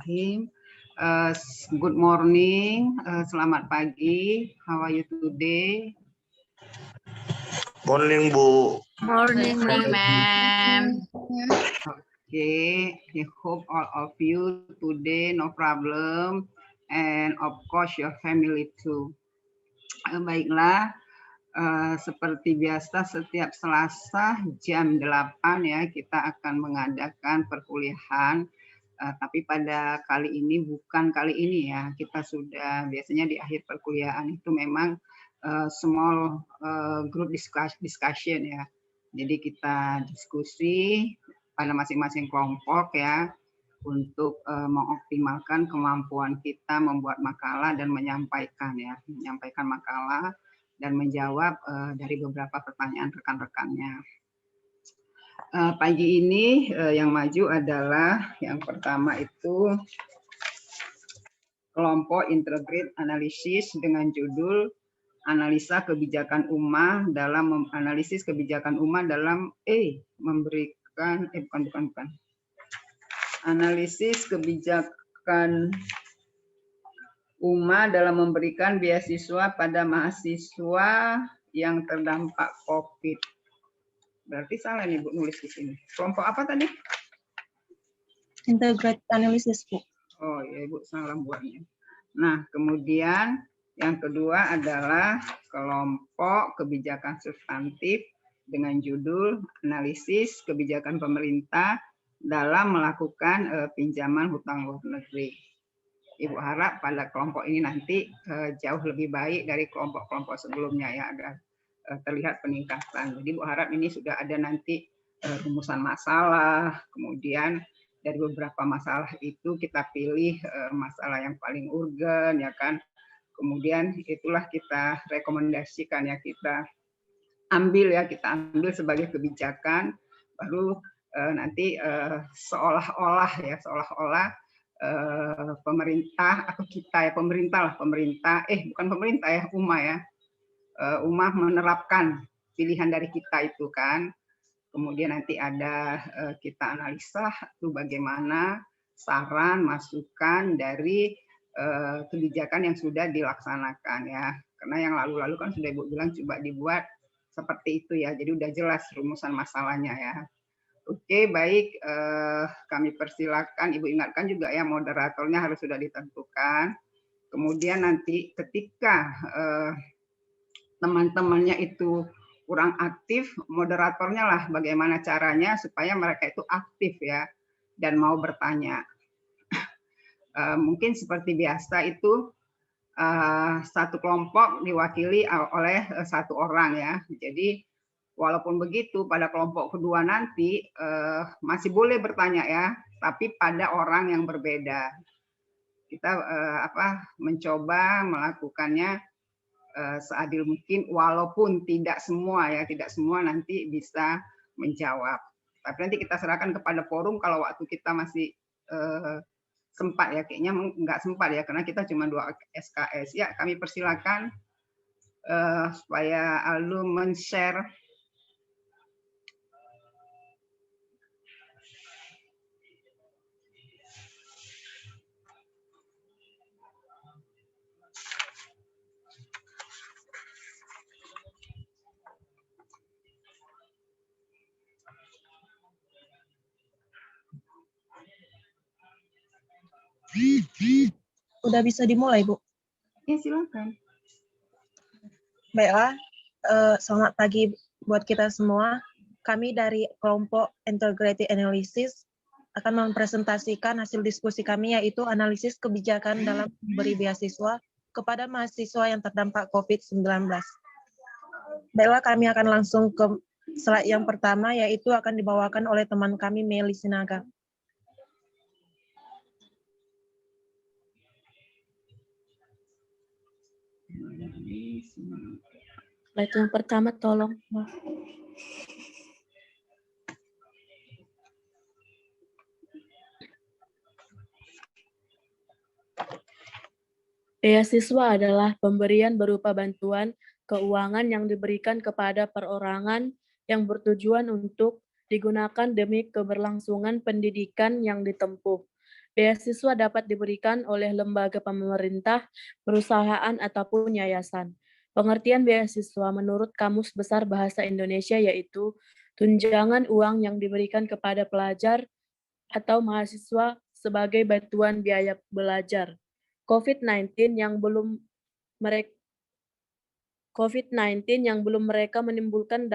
Good morning, selamat pagi. How are you today? Morning, Bu. Morning, ma'am. Okay, I hope all of you today no problem, and of course your family too. Baiklah, seperti biasa setiap Selasa jam 8 ya kita akan mengadakan perkuliahan. Tapi pada kali ini bukan kali ini ya, kita sudah biasanya di akhir perkuliahan itu memang small group discussion ya. Jadi kita diskusi pada masing-masing kelompok ya untuk mengoptimalkan kemampuan kita membuat makalah dan menyampaikan makalah dan menjawab dari beberapa pertanyaan rekan-rekannya. Pagi ini yang maju adalah yang pertama itu kelompok integrated analysis dengan judul analisa kebijakan UMA dalam analisis kebijakan UMA dalam memberikan analisis kebijakan UMA dalam memberikan beasiswa pada mahasiswa yang terdampak COVID. Berarti salah nih Bu nulis di sini. Kelompok apa tadi? Integrated analysis, Bu. Oh ya Ibu salah buatnya. Nah kemudian yang kedua adalah kelompok kebijakan substantif dengan judul analisis kebijakan pemerintah dalam melakukan pinjaman hutang luar negeri. Ibu harap pada kelompok ini nanti jauh lebih baik dari kelompok-kelompok sebelumnya ya, agar terlihat peningkatan. Jadi Bu harap ini sudah ada nanti rumusan masalah, kemudian dari beberapa masalah itu kita pilih masalah yang paling urgen ya kan. Kemudian itulah kita rekomendasikan ya, kita ambil sebagai kebijakan, baru nanti seolah-olah pemerintah atau kita ya pemerintah bukan pemerintah ya, UMA ya. UMA menerapkan pilihan dari kita itu kan, kemudian nanti ada kita analisa itu bagaimana saran masukan dari kebijakan yang sudah dilaksanakan ya, karena yang lalu-lalu kan sudah Ibu bilang coba dibuat seperti itu ya, jadi udah jelas rumusan masalahnya ya. Oke baik, kami persilakan, Ibu ingatkan juga ya moderatornya harus sudah ditentukan, kemudian nanti ketika teman-temannya itu kurang aktif, moderatornya lah bagaimana caranya supaya mereka itu aktif ya dan mau bertanya. Mungkin seperti biasa itu satu kelompok diwakili oleh satu orang ya. Jadi walaupun begitu pada kelompok kedua nanti masih boleh bertanya ya, tapi pada orang yang berbeda. Kita mencoba melakukannya seadil mungkin, walaupun tidak semua nanti bisa menjawab. Tapi nanti kita serahkan kepada forum kalau waktu kita masih sempat ya, kayaknya nggak sempat ya karena kita cuma 2 SKS. Ya kami persilakan supaya Aldo men-share. Udah bisa dimulai, Bu? Ya silakan. Baiklah, selamat pagi buat kita semua. Kami dari kelompok Integrated Analysis akan mempresentasikan hasil diskusi kami, yaitu analisis kebijakan dalam memberi beasiswa kepada mahasiswa yang terdampak COVID-19. Baiklah, kami akan langsung ke slide yang pertama, yaitu akan dibawakan oleh teman kami, Meli Sinaga. Slide yang pertama tolong. Beasiswa adalah pemberian berupa bantuan keuangan yang diberikan kepada perorangan yang bertujuan untuk digunakan demi keberlangsungan pendidikan yang ditempuh. Beasiswa dapat diberikan oleh lembaga pemerintah, perusahaan, ataupun yayasan. Pengertian beasiswa menurut Kamus Besar Bahasa Indonesia yaitu tunjangan uang yang diberikan kepada pelajar atau mahasiswa sebagai bantuan biaya belajar. COVID-19 yang belum mereka COVID-19 yang belum mereka menimbulkan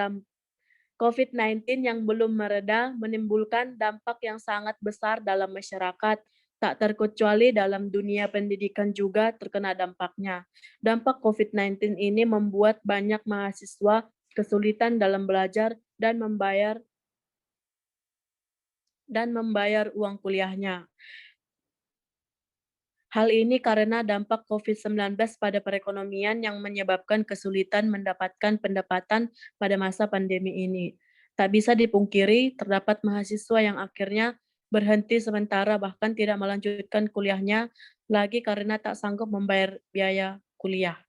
COVID-19 yang belum mereda menimbulkan dampak yang sangat besar dalam masyarakat, tak terkecuali dalam dunia pendidikan juga terkena dampaknya. Dampak COVID-19 ini membuat banyak mahasiswa kesulitan dalam belajar dan membayar uang kuliahnya. Hal ini karena dampak COVID-19 pada perekonomian yang menyebabkan kesulitan mendapatkan pendapatan pada masa pandemi ini. Tak bisa dipungkiri, terdapat mahasiswa yang akhirnya berhenti sementara bahkan tidak melanjutkan kuliahnya lagi karena tak sanggup membayar biaya kuliah.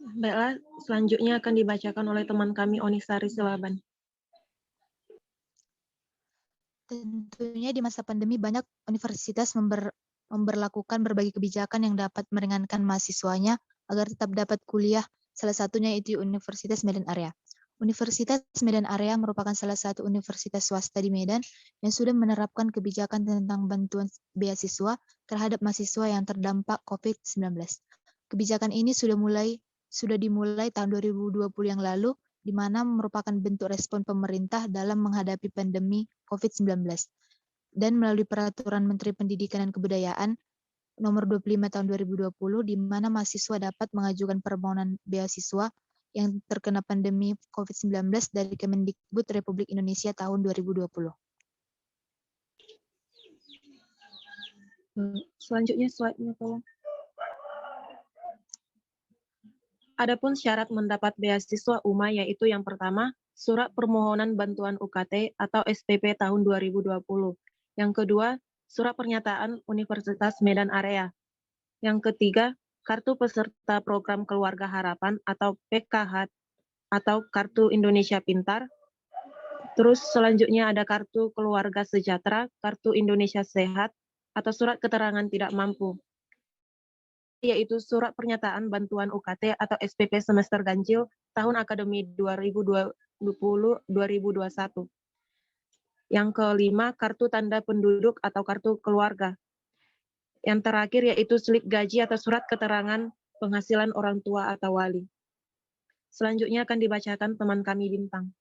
Baiklah, selanjutnya akan dibacakan oleh teman kami Onisari Silaban. Tentunya di masa pandemi banyak universitas memberlakukan berbagai kebijakan yang dapat meringankan mahasiswanya agar tetap dapat kuliah. Salah satunya itu Universitas Medan Area. Universitas Medan Area merupakan salah satu universitas swasta di Medan yang sudah menerapkan kebijakan tentang bantuan beasiswa terhadap mahasiswa yang terdampak COVID-19. Kebijakan ini sudah dimulai tahun 2020 yang lalu, di mana merupakan bentuk respon pemerintah dalam menghadapi pandemi COVID-19. Dan melalui Peraturan Menteri Pendidikan dan Kebudayaan Nomor 25 Tahun 2020, di mana mahasiswa dapat mengajukan permohonan beasiswa yang terkena pandemi COVID-19 dari Kemendikbud Republik Indonesia tahun 2020. Selanjutnya slide-nya tolong. Adapun syarat mendapat beasiswa UMA yaitu yang pertama, Surat Permohonan Bantuan UKT atau SPP tahun 2020. Yang kedua, Surat Pernyataan Universitas Medan Area. Yang ketiga, Kartu Peserta Program Keluarga Harapan atau PKH atau Kartu Indonesia Pintar. Terus selanjutnya ada Kartu Keluarga Sejahtera, Kartu Indonesia Sehat, atau Surat Keterangan Tidak Mampu, yaitu Surat Pernyataan Bantuan UKT atau SPP Semester Ganjil tahun akademi 2020-2021. Yang kelima, Kartu Tanda Penduduk atau Kartu Keluarga. Yang terakhir yaitu slip gaji atau Surat Keterangan Penghasilan Orang Tua atau Wali. Selanjutnya akan dibacakan teman kami Bintang.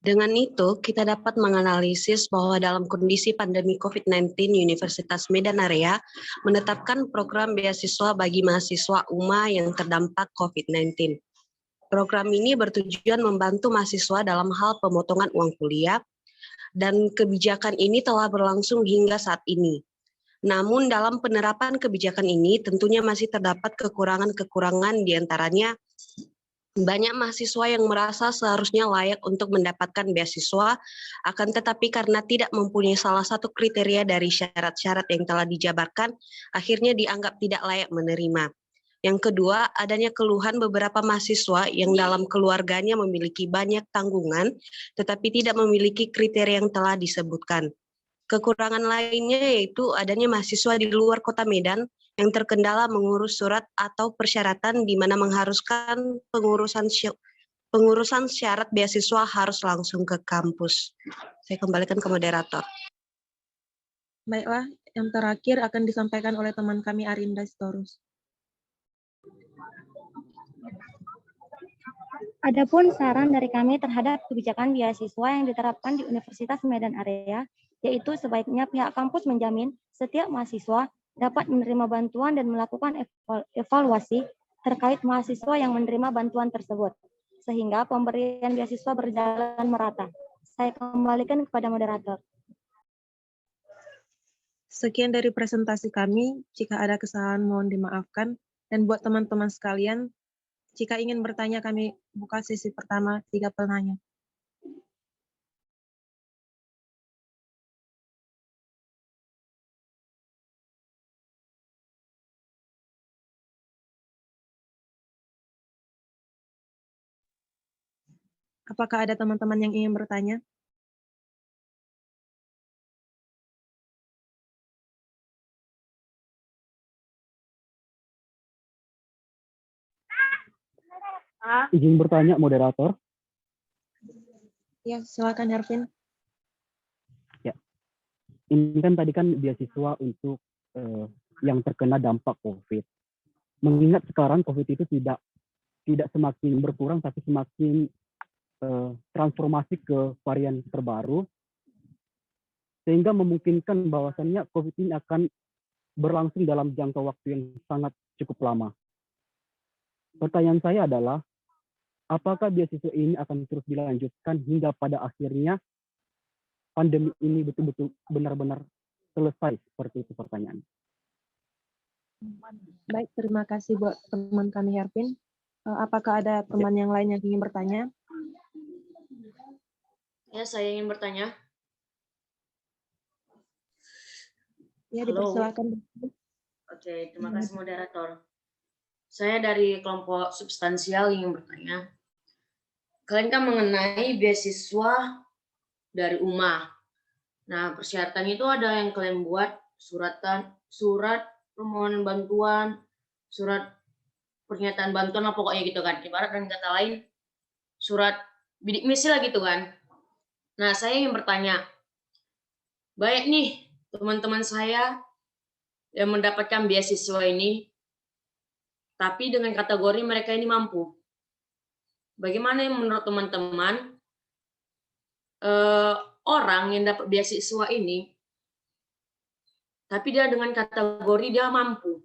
Dengan itu, kita dapat menganalisis bahwa dalam kondisi pandemi COVID-19, Universitas Medan Area menetapkan program beasiswa bagi mahasiswa UMA yang terdampak COVID-19. Program ini bertujuan membantu mahasiswa dalam hal pemotongan uang kuliah, dan kebijakan ini telah berlangsung hingga saat ini. Namun dalam penerapan kebijakan ini tentunya masih terdapat kekurangan-kekurangan, diantaranya banyak mahasiswa yang merasa seharusnya layak untuk mendapatkan beasiswa, akan tetapi karena tidak mempunyai salah satu kriteria dari syarat-syarat yang telah dijabarkan, akhirnya dianggap tidak layak menerima. Yang kedua, adanya keluhan beberapa mahasiswa yang dalam keluarganya memiliki banyak tanggungan, tetapi tidak memiliki kriteria yang telah disebutkan. Kekurangan lainnya yaitu adanya mahasiswa di luar kota Medan yang terkendala mengurus surat atau persyaratan di mana mengharuskan pengurusan syarat beasiswa harus langsung ke kampus. Saya kembalikan ke moderator. Baiklah, yang terakhir akan disampaikan oleh teman kami Arinda Sitorus. Adapun saran dari kami terhadap kebijakan beasiswa yang diterapkan di Universitas Medan Area, yaitu sebaiknya pihak kampus menjamin setiap mahasiswa dapat menerima bantuan dan melakukan evaluasi terkait mahasiswa yang menerima bantuan tersebut, sehingga pemberian beasiswa berjalan merata. Saya kembalikan kepada moderator. Sekian dari presentasi kami. Jika ada kesalahan mohon dimaafkan. Dan buat teman-teman sekalian, jika ingin bertanya kami buka sesi pertama 3 penanya. Apakah ada teman-teman yang ingin bertanya? Izin bertanya, moderator. Ya, silakan Hervin. Ya, ini kan tadi kan beasiswa untuk yang terkena dampak COVID. Mengingat sekarang COVID itu tidak semakin berkurang, tapi semakin transformasi ke varian terbaru, sehingga memungkinkan bahwasannya COVID ini akan berlangsung dalam jangka waktu yang sangat cukup lama. Pertanyaan saya adalah, apakah beasiswa ini akan terus dilanjutkan hingga pada akhirnya pandemi ini betul-betul benar-benar selesai? Seperti itu pertanyaan. Baik, terima kasih buat teman kami Hervin. Apakah ada teman yang lain yang ingin bertanya? Ya, saya ingin bertanya. Ya, Halo. dipersilakan. Oke, terima kasih moderator. Saya dari kelompok substansial ingin bertanya. Kalian kan mengenai beasiswa dari UMA. Nah, persyaratan itu ada yang kalian buat surat permohonan bantuan, surat pernyataan bantuan, lah pokoknya gitu kan. Ibarat dengan kata lain, surat bidik misi lah gitu kan. Nah, saya ingin bertanya, baik nih teman-teman saya yang mendapatkan beasiswa ini, tapi dengan kategori mereka ini mampu. Bagaimana menurut teman-teman orang yang dapat beasiswa ini, tapi dia dengan kategori dia mampu?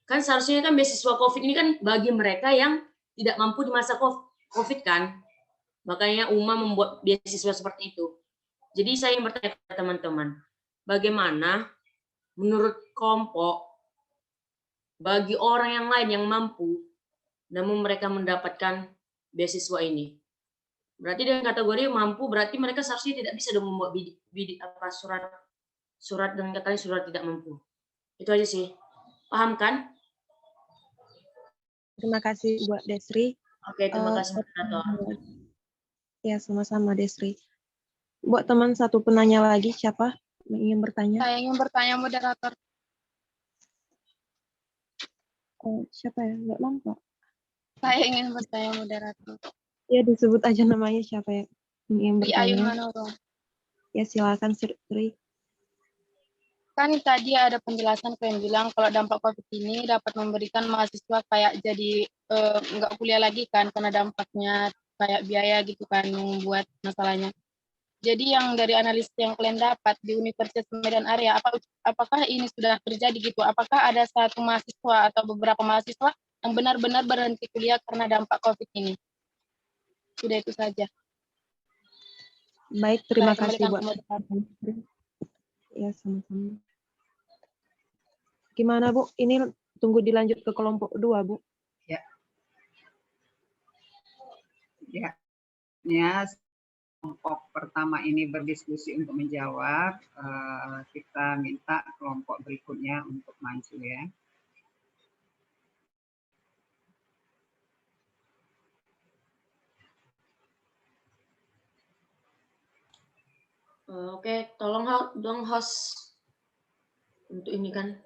Kan seharusnya kan beasiswa COVID ini kan bagi mereka yang tidak mampu di masa COVID kan. Makanya UMA membuat beasiswa seperti itu. Jadi saya ingin bertanya kepada teman-teman, bagaimana menurut kelompok bagi orang yang lain yang mampu, namun mereka mendapatkan beasiswa ini? Berarti dengan kategori mampu, berarti mereka seharusnya tidak bisa dong membuat surat dengan kata surat tidak mampu. Itu aja sih. Paham kan? Terima kasih buat Desri. Oke, terima kasih moderator. Ya, sama-sama Desri. Buat teman satu penanya lagi, siapa yang ingin bertanya? Saya ingin bertanya moderator. Siapa ya? Nggak nampak. Saya ingin bertanya moderator. Ya, disebut aja namanya siapa ya yang ingin Di Ayun bertanya. Manoro. Ya, silakan Sri. Kan tadi ada penjelasan kalian bilang kalau dampak COVID ini dapat memberikan mahasiswa kayak jadi nggak kuliah lagi kan karena dampaknya kayak biaya gitu kan yang membuat masalahnya. Jadi yang dari analisis yang kalian dapat di Universitas Medan Area, apakah ini sudah terjadi gitu? Apakah ada satu mahasiswa atau beberapa mahasiswa yang benar-benar berhenti kuliah karena dampak COVID ini? Sudah itu saja. Baik, terima kasih kembalikan buat moderator. Ya, sama-sama. Gimana Bu? Ini tunggu dilanjut ke kelompok 2, Bu. Ya. Ya, kelompok pertama ini berdiskusi untuk menjawab. Kita minta kelompok berikutnya untuk maju ya. Oke, tolong dong host untuk ini kan.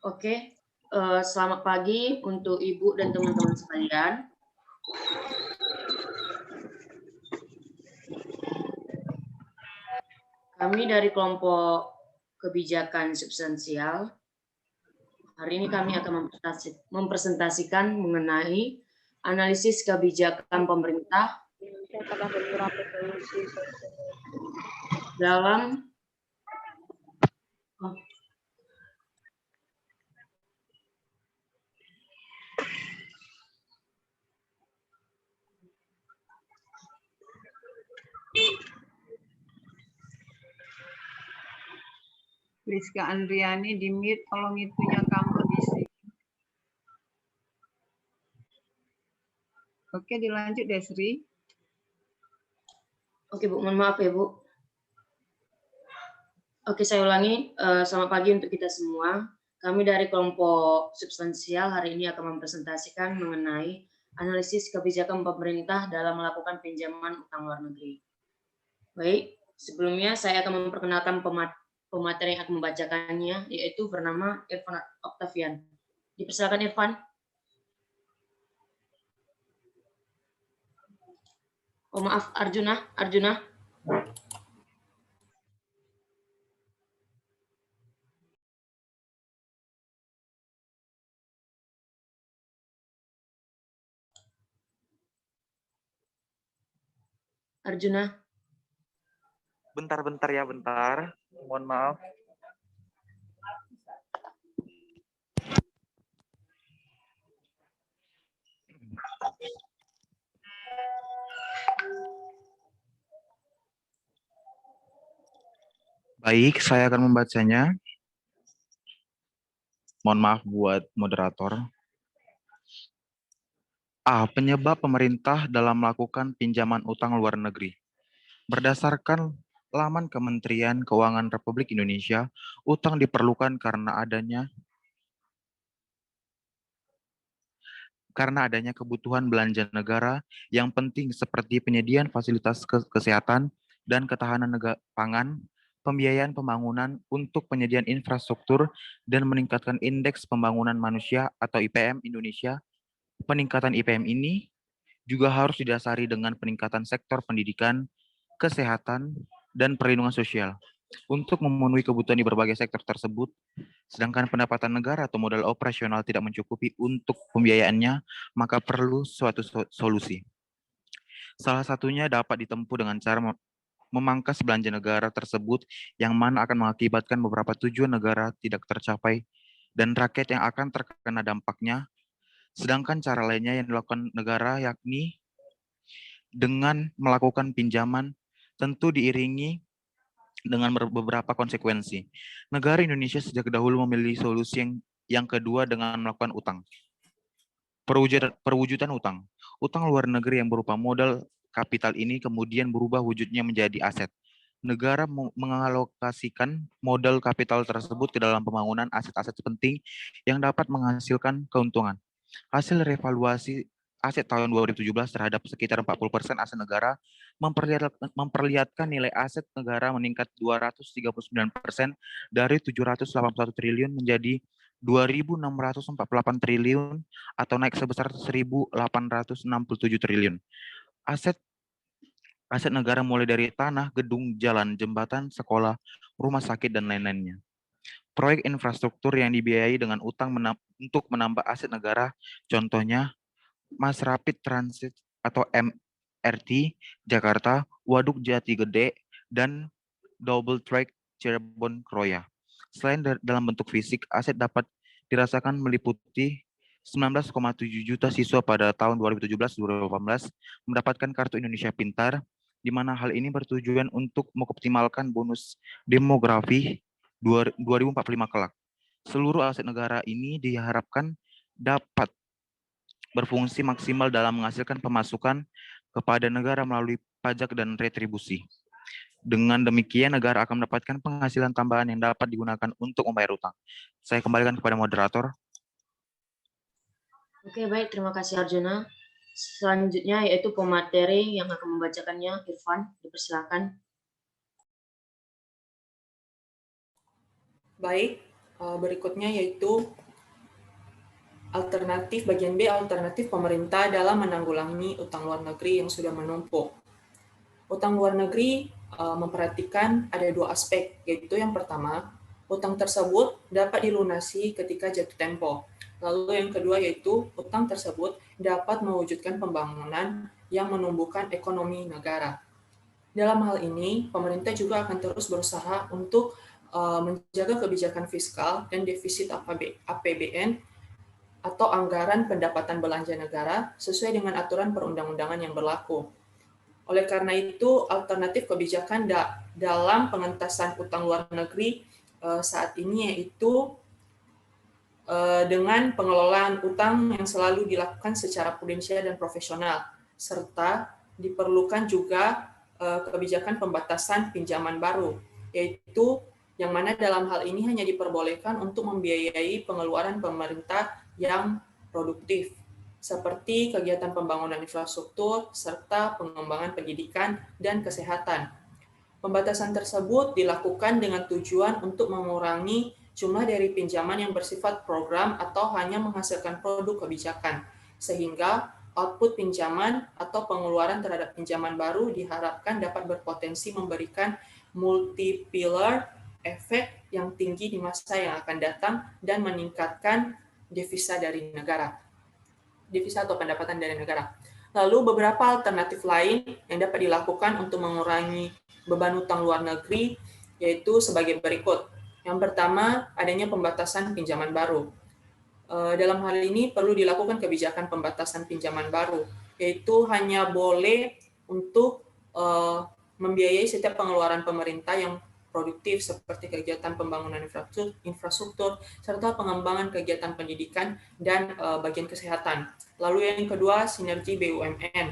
Oke, selamat pagi untuk Ibu dan teman-teman sekalian. Kami dari kelompok kebijakan substansial, hari ini kami akan mempresentasikan mengenai analisis kebijakan pemerintah dalam Rizka Andriani di mute, tolong itunya kamu bisik. Oke, dilanjut Desri. Oke Bu, mohon maaf ya Bu. Oke, saya ulangi. Selamat pagi untuk kita semua. Kami dari kelompok substansial hari ini akan mempresentasikan mengenai analisis kebijakan pemerintah dalam melakukan pinjaman utang luar negeri. Baik, sebelumnya saya akan memperkenalkan pemateri yang akan membacakannya, yaitu bernama Irfan Octavian. Dipersilakan Irfan. Oh maaf, Arjuna. Arjuna. Bentar ya, bentar. Mohon maaf. Baik, saya akan membacanya. Mohon maaf buat moderator. Penyebab pemerintah dalam melakukan pinjaman utang luar negeri. Berdasarkan laman Kementerian Keuangan Republik Indonesia, utang diperlukan karena adanya kebutuhan belanja negara yang penting seperti penyediaan fasilitas kesehatan dan ketahanan pangan, pembiayaan pembangunan untuk penyediaan infrastruktur dan meningkatkan indeks pembangunan manusia atau IPM Indonesia. Peningkatan IPM ini juga harus didasari dengan peningkatan sektor pendidikan, kesehatan, dan perlindungan sosial. Untuk memenuhi kebutuhan di berbagai sektor tersebut, sedangkan pendapatan negara atau modal operasional tidak mencukupi untuk pembiayaannya, maka perlu suatu solusi. Salah satunya dapat ditempuh dengan cara memangkas belanja negara tersebut yang mana akan mengakibatkan beberapa tujuan negara tidak tercapai dan rakyat yang akan terkena dampaknya. Sedangkan cara lainnya yang dilakukan negara yakni dengan melakukan pinjaman tentu diiringi dengan beberapa konsekuensi. Negara Indonesia sejak dahulu memilih solusi yang kedua dengan melakukan utang. Perwujudan utang. Utang luar negeri yang berupa modal kapital ini kemudian berubah wujudnya menjadi aset. Negara mengalokasikan modal kapital tersebut ke dalam pembangunan aset-aset penting yang dapat menghasilkan keuntungan. Hasil revaluasi aset tahun 2017 terhadap sekitar 40% aset negara memperlihatkan nilai aset negara meningkat 239% dari 781 triliun menjadi 2.648 triliun atau naik sebesar 1.867 triliun. Aset negara mulai dari tanah, gedung, jalan, jembatan, sekolah, rumah sakit, dan lain-lainnya. Proyek infrastruktur yang dibiayai dengan utang untuk menambah aset negara, contohnya Mass Rapid Transit atau MRT Jakarta, Waduk Jati Gede, dan Double Track Cirebon Kroya. Selain dalam bentuk fisik, aset dapat dirasakan meliputi 19,7 juta siswa pada tahun 2017-2018 mendapatkan Kartu Indonesia Pintar, di mana hal ini bertujuan untuk mengoptimalkan bonus demografi 2045 kelak. Seluruh aset negara ini diharapkan dapat berfungsi maksimal dalam menghasilkan pemasukan kepada negara melalui pajak dan retribusi. Dengan demikian, negara akan mendapatkan penghasilan tambahan yang dapat digunakan untuk membayar utang. Saya kembalikan kepada moderator. Oke, baik. Terima kasih, Arjuna. Selanjutnya yaitu pemateri yang akan membacakannya, Irfan. Dipersilakan. Baik, berikutnya yaitu alternatif bagian B, alternatif pemerintah dalam menanggulangi utang luar negeri yang sudah menumpuk. Utang luar negeri memperhatikan ada dua aspek, yaitu yang pertama, utang tersebut dapat dilunasi ketika jatuh tempo. Lalu yang kedua yaitu utang tersebut dapat mewujudkan pembangunan yang menumbuhkan ekonomi negara. Dalam hal ini, pemerintah juga akan terus berusaha untuk menjaga kebijakan fiskal dan defisit APBN atau anggaran pendapatan belanja negara sesuai dengan aturan perundang-undangan yang berlaku. Oleh karena itu, alternatif kebijakan dalam pengentasan utang luar negeri saat ini, yaitu dengan pengelolaan utang yang selalu dilakukan secara prudensial dan profesional, serta diperlukan juga kebijakan pembatasan pinjaman baru, yaitu yang mana dalam hal ini hanya diperbolehkan untuk membiayai pengeluaran pemerintah yang produktif, seperti kegiatan pembangunan infrastruktur serta pengembangan pendidikan dan kesehatan. Pembatasan tersebut dilakukan dengan tujuan untuk mengurangi jumlah dari pinjaman yang bersifat program atau hanya menghasilkan produk kebijakan, sehingga output pinjaman atau pengeluaran terhadap pinjaman baru diharapkan dapat berpotensi memberikan multi-pillar efek yang tinggi di masa yang akan datang dan meningkatkan devisa dari negara. Devisa atau pendapatan dari negara. Lalu beberapa alternatif lain yang dapat dilakukan untuk mengurangi beban utang luar negeri yaitu sebagai berikut. Yang pertama, adanya pembatasan pinjaman baru. Dalam hal ini perlu dilakukan kebijakan pembatasan pinjaman baru, yaitu hanya boleh untuk membiayai setiap pengeluaran pemerintah yang produktif seperti kegiatan pembangunan infrastruktur serta pengembangan kegiatan pendidikan dan bagian kesehatan. Lalu yang kedua, sinergi BUMN,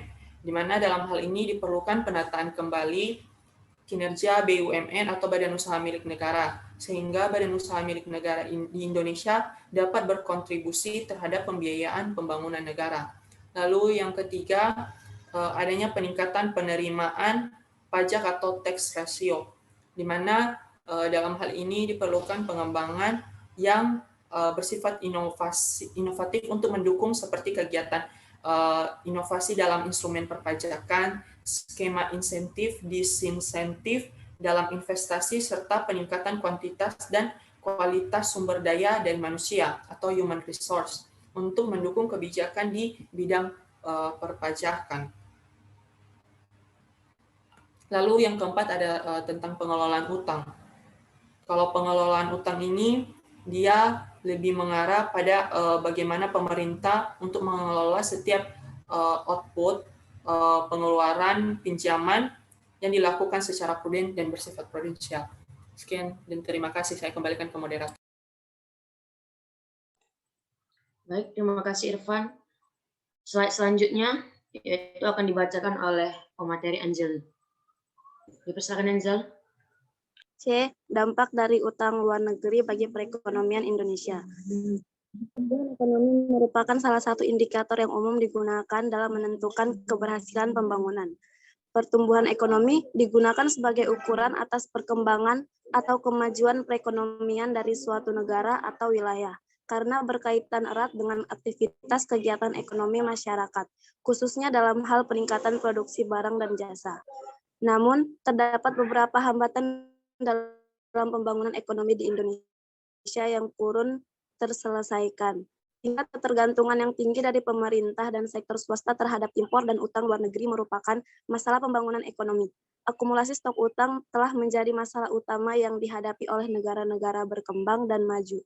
di mana dalam hal ini diperlukan penataan kembali kinerja BUMN atau badan usaha milik negara, sehingga badan usaha milik negara di Indonesia dapat berkontribusi terhadap pembiayaan pembangunan negara. Lalu yang ketiga, adanya peningkatan penerimaan pajak atau tax ratio, di mana dalam hal ini diperlukan pengembangan yang bersifat inovatif untuk mendukung seperti kegiatan inovasi dalam instrumen perpajakan, skema insentif, disinsentif dalam investasi, serta peningkatan kuantitas dan kualitas sumber daya dan manusia atau human resource untuk mendukung kebijakan di bidang perpajakan. Lalu yang keempat ada tentang pengelolaan utang. Kalau pengelolaan utang ini dia lebih mengarah pada bagaimana pemerintah untuk mengelola setiap output pengeluaran pinjaman yang dilakukan secara prudent dan bersifat prudensial. Sekian dan terima kasih. Saya kembalikan ke moderator. Baik, terima kasih Irfan. Slide selanjutnya yaitu akan dibacakan oleh pemateri Angel. Dipersilakan Angel. C. Dampak dari utang luar negeri bagi perekonomian Indonesia. Pertumbuhan ekonomi merupakan salah satu indikator yang umum digunakan dalam menentukan keberhasilan pembangunan. Pertumbuhan ekonomi digunakan sebagai ukuran atas perkembangan atau kemajuan perekonomian dari suatu negara atau wilayah, karena berkaitan erat dengan aktivitas kegiatan ekonomi masyarakat, khususnya dalam hal peningkatan produksi barang dan jasa. Namun, terdapat beberapa hambatan dalam pembangunan ekonomi di Indonesia yang kurang terselesaikan. Tingkat ketergantungan yang tinggi dari pemerintah dan sektor swasta terhadap impor dan utang luar negeri merupakan masalah pembangunan ekonomi. Akumulasi stok utang telah menjadi masalah utama yang dihadapi oleh negara-negara berkembang dan maju.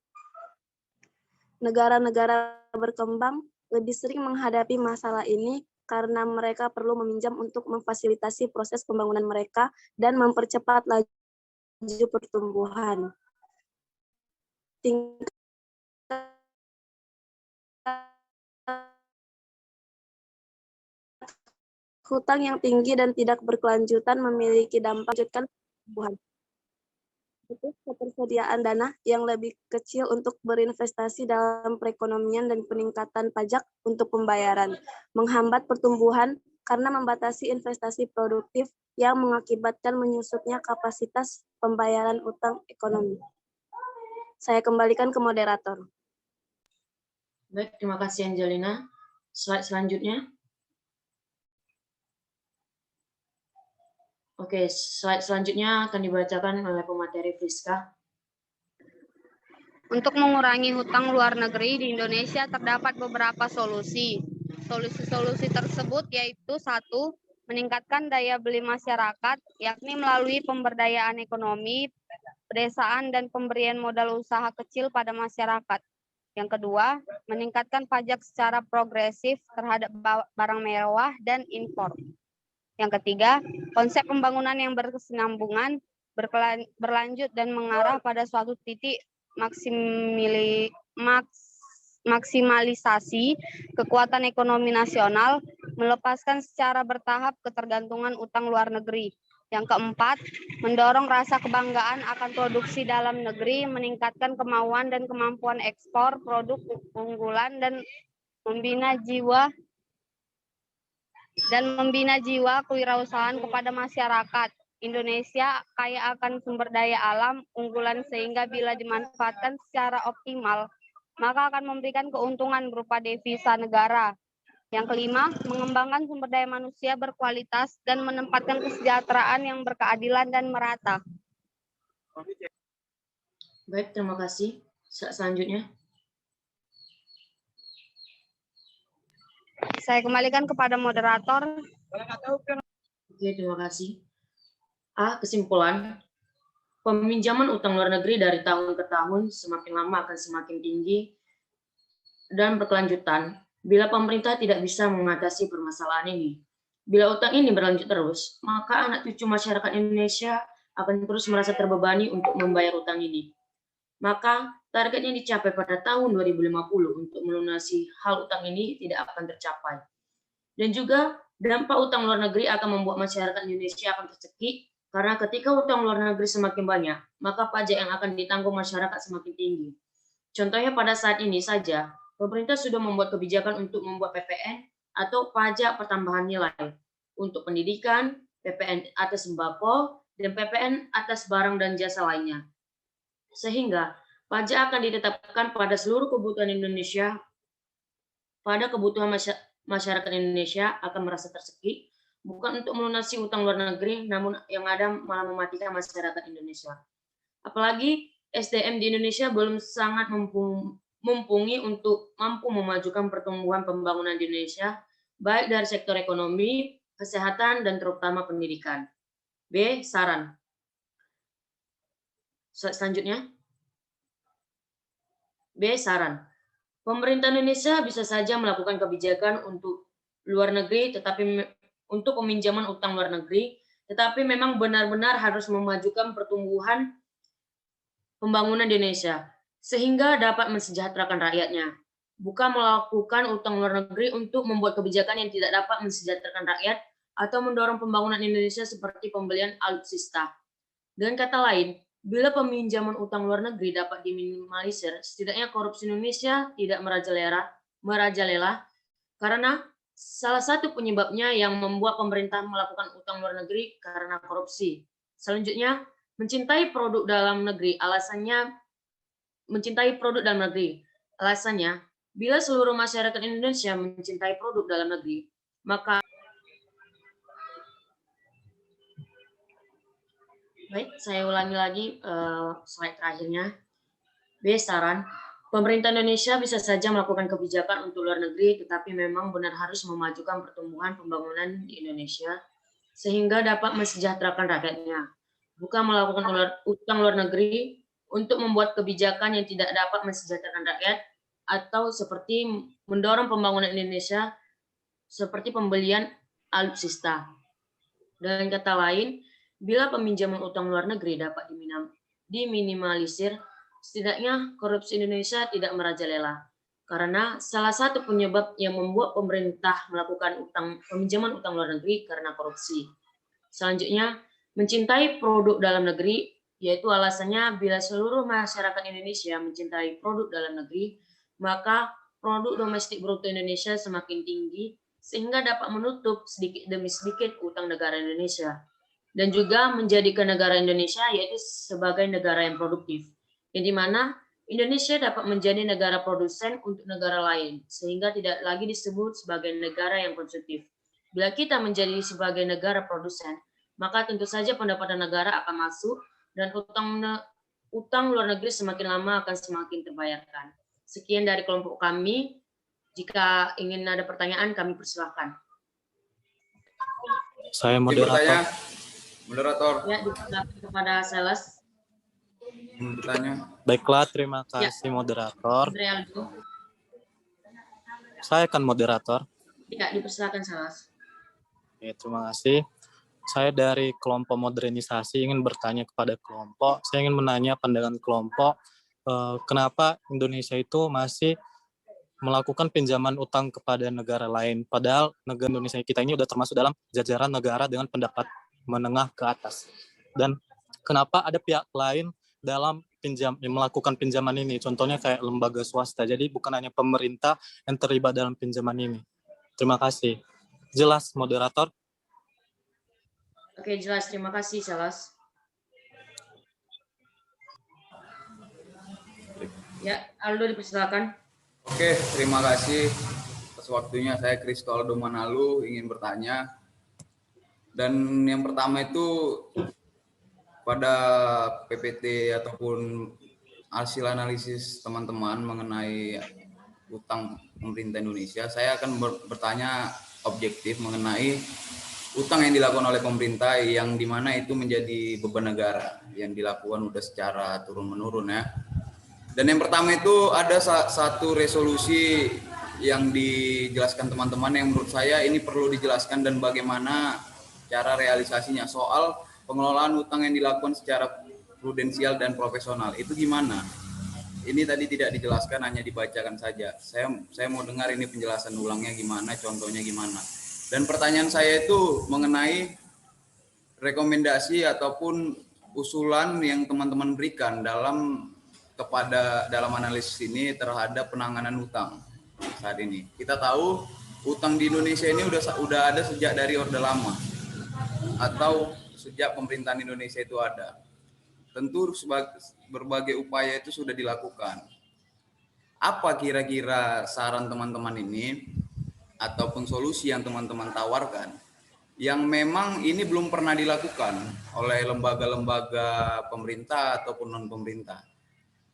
Negara-negara berkembang lebih sering menghadapi masalah ini karena mereka perlu meminjam untuk memfasilitasi proses pembangunan mereka dan mempercepat laju pertumbuhan. Tingkat hutang yang tinggi dan tidak berkelanjutan memiliki dampak lanjutkan pertumbuhan. Ketersediaan dana yang lebih kecil untuk berinvestasi dalam perekonomian dan peningkatan pajak untuk pembayaran, menghambat pertumbuhan karena membatasi investasi produktif yang mengakibatkan menyusutnya kapasitas pembayaran utang ekonomi. Saya kembalikan ke moderator. Baik, terima kasih Angelina. Slide selanjutnya. Oke, slide selanjutnya akan dibacakan oleh pemateri Friska. Untuk mengurangi hutang luar negeri di Indonesia terdapat beberapa solusi. Solusi-solusi tersebut yaitu 1. Meningkatkan daya beli masyarakat, yakni melalui pemberdayaan ekonomi, pedesaan, dan pemberian modal usaha kecil pada masyarakat. Yang kedua, meningkatkan pajak secara progresif terhadap barang mewah dan impor. Yang ketiga, konsep pembangunan yang berkesinambungan berlanjut dan mengarah pada suatu titik maksimalisasi kekuatan ekonomi nasional, melepaskan secara bertahap ketergantungan utang luar negeri. Yang keempat, mendorong rasa kebanggaan akan produksi dalam negeri, meningkatkan kemauan dan kemampuan ekspor produk unggulan dan membina jiwa kewirausahaan kepada masyarakat. Indonesia kaya akan sumber daya alam unggulan sehingga bila dimanfaatkan secara optimal, maka akan memberikan keuntungan berupa devisa negara. Yang kelima, mengembangkan sumber daya manusia berkualitas dan menempatkan kesejahteraan yang berkeadilan dan merata. Baik, terima kasih. Selanjutnya. Saya kembalikan kepada moderator. Oke, terima kasih. A. Kesimpulan. Peminjaman utang luar negeri dari tahun ke tahun semakin lama akan semakin tinggi dan berkelanjutan bila pemerintah tidak bisa mengatasi permasalahan ini. Bila utang ini berlanjut terus, maka anak cucu masyarakat Indonesia akan terus merasa terbebani untuk membayar utang ini. Maka targetnya dicapai pada tahun 2050 untuk melunasi hal utang ini tidak akan tercapai. Dan juga dampak utang luar negeri akan membuat masyarakat Indonesia akan tercekik karena ketika utang luar negeri semakin banyak, maka pajak yang akan ditanggung masyarakat semakin tinggi. Contohnya pada saat ini saja, pemerintah sudah membuat kebijakan untuk membuat PPN atau pajak pertambahan nilai untuk pendidikan, PPN atas sembako, dan PPN atas barang dan jasa lainnya. Sehingga pajak akan ditetapkan pada seluruh kebutuhan Indonesia, pada kebutuhan masyarakat Indonesia akan merasa tercekik, bukan untuk melunasi utang luar negeri, namun yang ada malah mematikan masyarakat Indonesia. Apalagi SDM di Indonesia belum sangat mumpuni untuk mampu memajukan pertumbuhan pembangunan di Indonesia, baik dari sektor ekonomi, kesehatan, dan terutama pendidikan. B. Saran. Selanjutnya. B. Saran. Pemerintah Indonesia bisa saja melakukan kebijakan untuk luar negeri, tetapi untuk peminjaman utang luar negeri, tetapi memang benar-benar harus memajukan pertumbuhan pembangunan di Indonesia, sehingga dapat mensejahterakan rakyatnya. Bukan melakukan utang luar negeri untuk membuat kebijakan yang tidak dapat mensejahterakan rakyat atau mendorong pembangunan Indonesia seperti pembelian alutsista. Dengan kata lain, bila peminjaman utang luar negeri dapat diminimalisir, setidaknya korupsi Indonesia tidak merajalela karena salah satu penyebabnya yang membuat pemerintah melakukan utang luar negeri karena korupsi. Selanjutnya, mencintai produk dalam negeri. Alasannya, bila seluruh masyarakat Indonesia mencintai produk dalam negeri, maka baik, saya ulangi lagi slide terakhirnya. B. Saran. Pemerintah Indonesia bisa saja melakukan kebijakan untuk luar negeri, tetapi memang benar harus memajukan pertumbuhan pembangunan di Indonesia, sehingga dapat mensejahterakan rakyatnya. Bukan melakukan utang luar negeri untuk membuat kebijakan yang tidak dapat mensejahterakan rakyat, atau seperti mendorong pembangunan Indonesia, seperti pembelian alutsista. Dengan kata lain, bila peminjaman utang luar negeri dapat diminimalisir, setidaknya korupsi Indonesia tidak merajalela. Karena salah satu penyebab yang membuat pemerintah melakukan peminjaman utang luar negeri karena korupsi. Selanjutnya, mencintai produk dalam negeri, yaitu alasannya bila seluruh masyarakat Indonesia mencintai produk dalam negeri, maka produk domestik bruto Indonesia semakin tinggi, sehingga dapat menutup sedikit demi sedikit utang negara Indonesia. Dan juga menjadikan negara Indonesia yaitu sebagai negara yang produktif, yang dimana Indonesia dapat menjadi negara produsen untuk negara lain, sehingga tidak lagi disebut sebagai negara yang konsumtif. Bila kita menjadi sebagai negara produsen, maka tentu saja pendapatan negara akan masuk, dan utang luar negeri semakin lama akan semakin terbayarkan. Sekian dari kelompok kami. Jika ingin ada pertanyaan, kami persilahkan. Saya moderator. Ya, dipersilakan kepada Sales. Bertanya. Baiklah, terima kasih moderator. Saya kan moderator. Ya, dipersilakan Sales. Oke, terima kasih. Saya dari kelompok modernisasi ingin bertanya kepada kelompok. Saya ingin menanya pandangan kelompok, kenapa Indonesia itu masih melakukan pinjaman utang kepada negara lain, padahal negara Indonesia kita ini sudah termasuk dalam jajaran negara dengan pendapat menengah ke atas. Dan kenapa ada pihak lain dalam melakukan pinjaman ini, contohnya kayak lembaga swasta, jadi bukan hanya pemerintah yang terlibat dalam pinjaman ini. Terima kasih. Jelas, moderator? Oke, jelas. Terima kasih, Salas. Ya, Aldo dipersilakan. Oke, terima kasih atas waktunya. Saya Kristoldo Manalu ingin bertanya. Dan yang pertama itu pada PPT ataupun hasil analisis teman-teman mengenai utang pemerintah Indonesia, saya akan bertanya objektif mengenai utang yang dilakukan oleh pemerintah yang dimana itu menjadi beban negara yang dilakukan udah secara turun-menurun ya. Dan yang pertama itu ada satu resolusi yang dijelaskan teman-teman yang menurut saya ini perlu dijelaskan dan bagaimana cara realisasinya soal pengelolaan utang yang dilakukan secara prudensial dan profesional. Itu gimana? Ini tadi tidak dijelaskan, hanya dibacakan saja. Saya mau dengar ini penjelasan ulangnya gimana, contohnya gimana. Dan pertanyaan saya itu mengenai rekomendasi ataupun usulan yang teman-teman berikan dalam analisis ini terhadap penanganan utang saat ini. Kita tahu utang di Indonesia ini udah ada sejak dari Orde Lama atau sejak pemerintahan Indonesia itu ada. Tentu berbagai upaya itu sudah dilakukan. Apa kira-kira saran teman-teman ini ataupun solusi yang teman-teman tawarkan yang memang ini belum pernah dilakukan oleh lembaga-lembaga pemerintah ataupun non-pemerintah?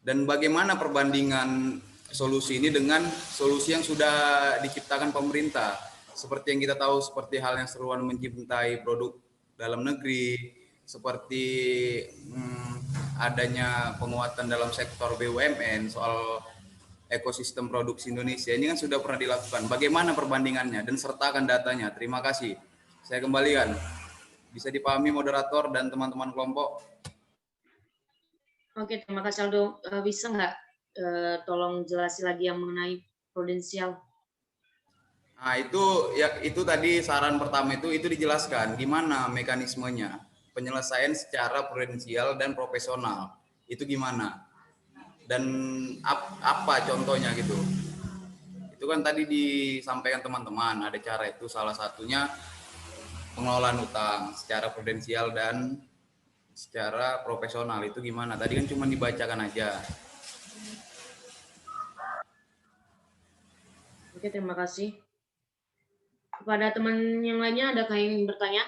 Dan bagaimana perbandingan solusi ini dengan solusi yang sudah diciptakan pemerintah? Seperti yang kita tahu, seperti hal yang seruan mencintai produk dalam negeri, seperti adanya penguatan dalam sektor BUMN, soal ekosistem produksi Indonesia, ini kan sudah pernah dilakukan. Bagaimana perbandingannya dan sertakan datanya. Terima kasih. Saya kembalikan. Bisa dipahami moderator dan teman-teman kelompok? Oke, terima kasih Aldo. Bisa nggak tolong jelasin lagi yang mengenai prudensial? Nah, itu tadi saran pertama itu dijelaskan gimana mekanismenya penyelesaian secara prudensial dan profesional. Itu gimana? Dan apa contohnya gitu? Itu kan tadi disampaikan teman-teman, ada cara itu, salah satunya pengelolaan utang secara prudensial dan secara profesional. Itu gimana? Tadi kan cuma dibacakan aja. Oke, terima kasih. Kepada teman yang lainnya, adakah yang ingin bertanya?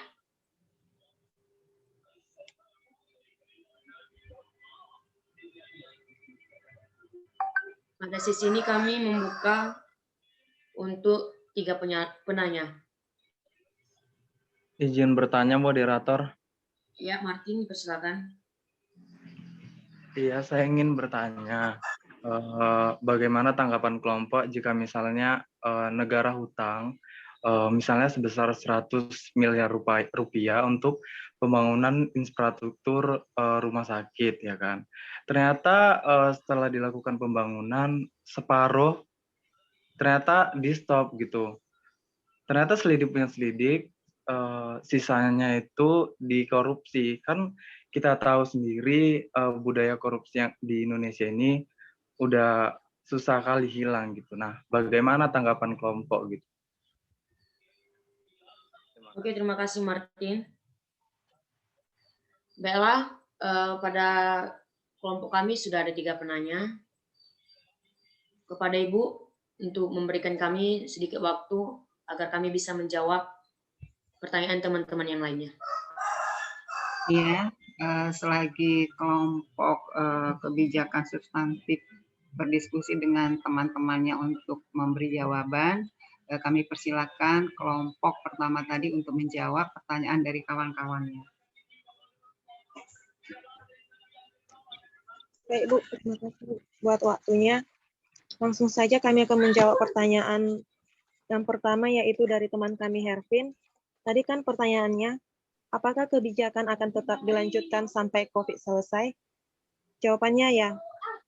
Pada sesi ini kami membuka untuk 3 penanya. Izin bertanya, moderator. Ya, Martin, persilakan. Iya, saya ingin bertanya, bagaimana tanggapan kelompok jika misalnya negara hutang, misalnya sebesar 100 miliar rupiah untuk pembangunan infrastruktur rumah sakit, ya kan? Ternyata setelah dilakukan pembangunan, separuh ternyata di stop gitu. Ternyata selidik punya selidik, sisanya itu dikorupsi. Kan kita tahu sendiri budaya korupsi yang di Indonesia ini udah susah kali hilang gitu. Nah, bagaimana tanggapan kelompok gitu? Oke, terima kasih Martin. Baiklah, pada kelompok kami sudah ada 3 penanya. Kepada Ibu untuk memberikan kami sedikit waktu agar kami bisa menjawab pertanyaan teman-teman yang lainnya. Iya, selagi kelompok kebijakan substantif berdiskusi dengan teman-temannya untuk memberi jawaban, kami persilakan kelompok pertama tadi untuk menjawab pertanyaan dari kawan-kawannya. Baik, Bu, terima kasih buat waktunya. Langsung saja kami akan menjawab pertanyaan yang pertama, yaitu dari teman kami Hervin. Tadi kan pertanyaannya, apakah kebijakan akan tetap dilanjutkan sampai COVID selesai? Jawabannya ya,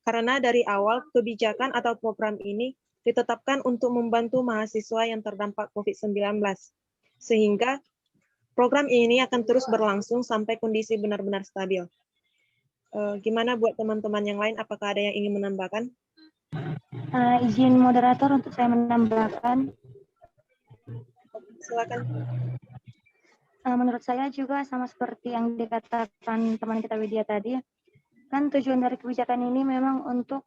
karena dari awal kebijakan atau program ini ditetapkan untuk membantu mahasiswa yang terdampak COVID-19. Sehingga program ini akan terus berlangsung sampai kondisi benar-benar stabil. Gimana buat teman-teman yang lain? Apakah ada yang ingin menambahkan? Izin moderator untuk saya menambahkan. Silakan. Menurut saya juga sama seperti yang dikatakan teman kita Widya tadi, kan tujuan dari kebijakan ini memang untuk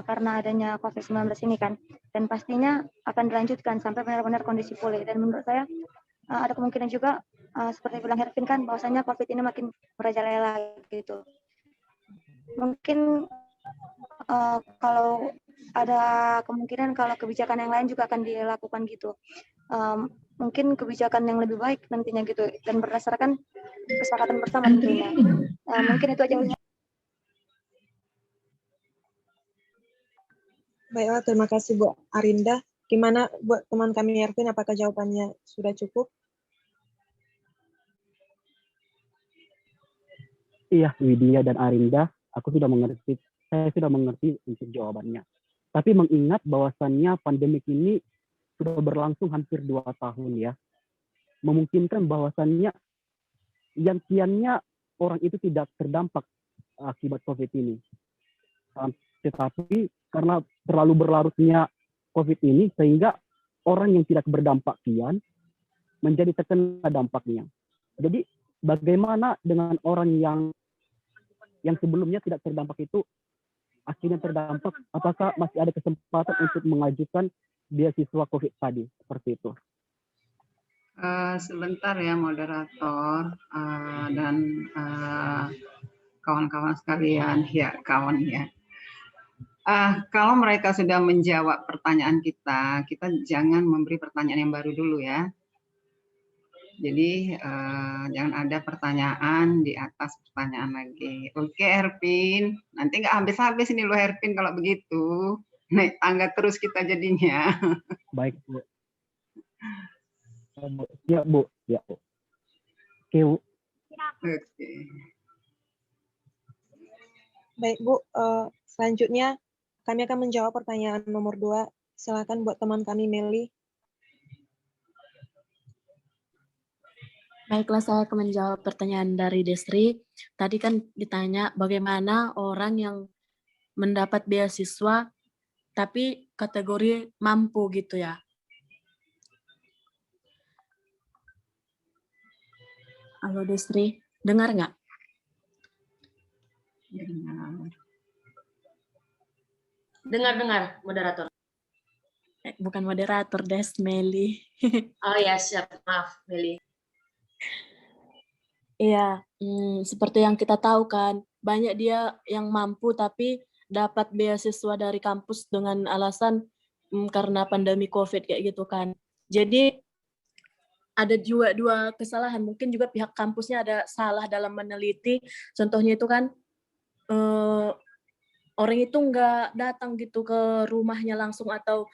karena adanya COVID-19 ini kan, dan pastinya akan dilanjutkan sampai benar-benar kondisi pulih. Dan menurut saya ada kemungkinan juga seperti bilang Hervin kan, bahwasanya COVID ini makin merajalela gitu. Mungkin kalau ada kemungkinan kalau kebijakan yang lain juga akan dilakukan gitu. Mungkin kebijakan yang lebih baik nantinya gitu, dan berdasarkan kesepakatan bersama tentunya. Mungkin itu aja. Baiklah, terima kasih Bu Arinda. Gimana buat teman kami Ervin, apakah jawabannya sudah cukup? Iya, Widya dan Arinda, saya sudah mengerti untuk jawabannya. Tapi mengingat bahwasannya pandemik ini sudah berlangsung hampir 2 tahun ya, memungkinkan bahwasannya yang kiannya orang itu tidak terdampak akibat COVID ini. Tetapi karena terlalu berlarutnya COVID ini, sehingga orang yang tidak berdampak kian menjadi terkena dampaknya. Jadi bagaimana dengan orang yang sebelumnya tidak terdampak itu akhirnya terdampak, apakah masih ada kesempatan untuk mengajukan beasiswa COVID tadi, seperti itu? Sebentar ya moderator dan kawan-kawan sekalian, ya kawan ya. Kalau mereka sudah menjawab pertanyaan kita jangan memberi pertanyaan yang baru dulu ya. Jadi jangan ada pertanyaan di atas pertanyaan lagi. Oke Hervin, nanti nggak habis-habis ini lo Hervin kalau begitu. Naik tangga terus kita jadinya. Baik Bu. Ya Bu, ya Bu. Oke Bu. Oke. Baik Bu, selanjutnya kami akan menjawab pertanyaan nomor 2. Silakan buat teman kami Meli. Baiklah, saya akan menjawab pertanyaan dari Desri. Tadi kan ditanya bagaimana orang yang mendapat beasiswa tapi kategori mampu gitu ya. Halo Desri, dengar nggak? Dengar, moderator. Bukan moderator, Des, Meli. Oh ya, siap. Maaf, Meli. Iya, seperti yang kita tahu kan, banyak dia yang mampu tapi dapat beasiswa dari kampus dengan alasan karena pandemi COVID kayak gitu kan. Jadi ada juga 2 kesalahan, mungkin juga pihak kampusnya ada salah dalam meneliti. Contohnya itu kan orang itu nggak datang gitu ke rumahnya langsung atau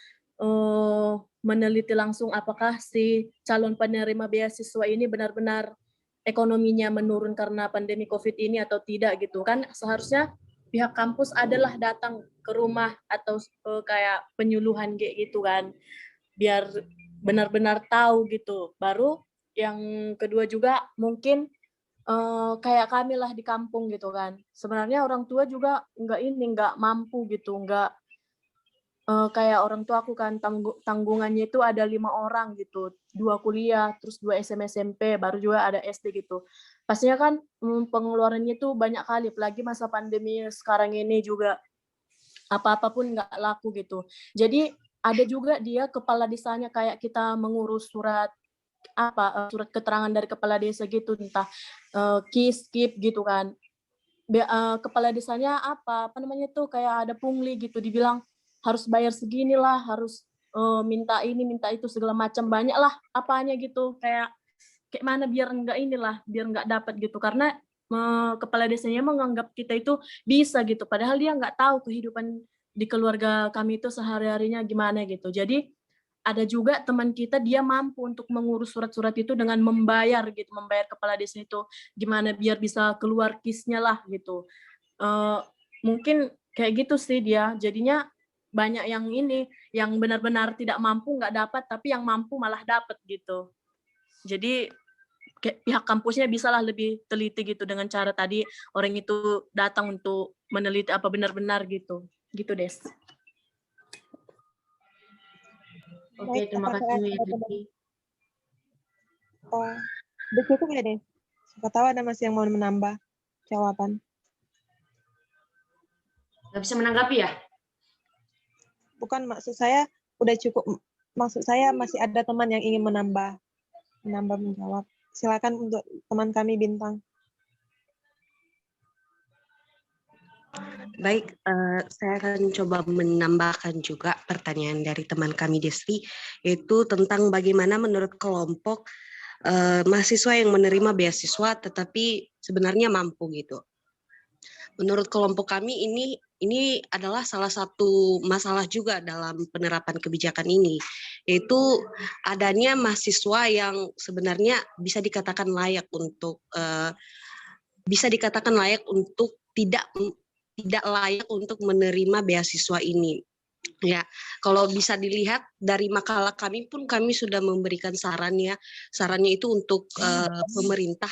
meneliti langsung apakah si calon penerima beasiswa ini benar-benar ekonominya menurun karena pandemi COVID ini atau tidak gitu kan. Seharusnya pihak kampus adalah datang ke rumah atau kayak penyuluhan kayak gitu kan, biar benar-benar tahu gitu. Baru yang kedua juga mungkin kayak kami lah di kampung gitu kan, sebenarnya orang tua juga nggak mampu gitu, nggak kayak orang tua aku kan tanggungannya itu ada 5 orang gitu, 2 kuliah, terus 2 SMP, baru juga ada SD gitu. Pastinya kan pengeluarannya itu banyak kali, apalagi masa pandemi sekarang ini juga apa-apa pun nggak laku gitu. Jadi ada juga dia kepala desanya kayak kita mengurus surat keterangan dari kepala desa gitu, entah KIS-KIP gitu kan. Kepala desanya apa namanya tuh kayak ada pungli gitu, dibilang harus bayar segini lah, harus minta ini, minta itu, segala macam, banyak lah apanya gitu, kayak mana biar nggak dapat gitu, karena kepala desanya menganggap kita itu bisa gitu, padahal dia nggak tahu kehidupan di keluarga kami itu sehari-harinya gimana gitu. Jadi ada juga teman kita dia mampu untuk mengurus surat-surat itu dengan membayar gitu, membayar kepala desa itu gimana biar bisa keluar kisnya lah gitu. Mungkin kayak gitu sih dia. Jadinya banyak yang ini, yang benar-benar tidak mampu nggak dapat, tapi yang mampu malah dapat gitu. Jadi pihak kampusnya bisalah lebih teliti gitu dengan cara tadi orang itu datang untuk meneliti apa benar-benar gitu. Gitu, Des. Oke, terima kasih Vicky. Udah cukup ya, deh. Siapa tahu ada masih yang mau menambah jawaban. Nggak bisa menanggapi ya? Bukan, maksud saya udah cukup. Maksud saya masih ada teman yang ingin menambah menjawab. Silakan untuk teman kami Bintang. Baik, saya akan coba menambahkan juga pertanyaan dari teman kami Desti, yaitu tentang bagaimana menurut kelompok mahasiswa yang menerima beasiswa tetapi sebenarnya mampu gitu. Menurut kelompok kami ini adalah salah satu masalah juga dalam penerapan kebijakan ini, yaitu adanya mahasiswa yang sebenarnya bisa dikatakan layak untuk tidak layak untuk menerima beasiswa ini. Ya, kalau bisa dilihat dari makalah kami pun kami sudah memberikan sarannya itu untuk pemerintah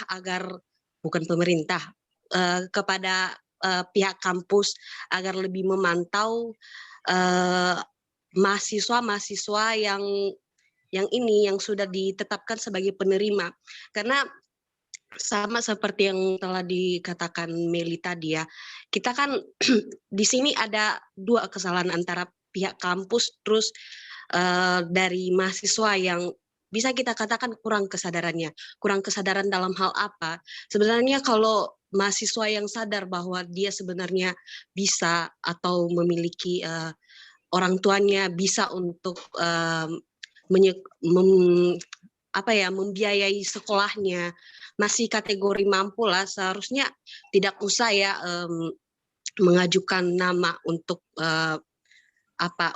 kepada pihak kampus agar lebih memantau mahasiswa yang sudah ditetapkan sebagai penerima, karena sama seperti yang telah dikatakan Meli tadi ya, kita kan di sini ada dua kesalahan antara pihak kampus terus dari mahasiswa yang bisa kita katakan kurang kesadaran dalam hal apa. Sebenarnya kalau mahasiswa yang sadar bahwa dia sebenarnya bisa atau memiliki orang tuanya bisa untuk membiayai sekolahnya, masih kategori mampu lah, seharusnya tidak usah ya mengajukan nama untuk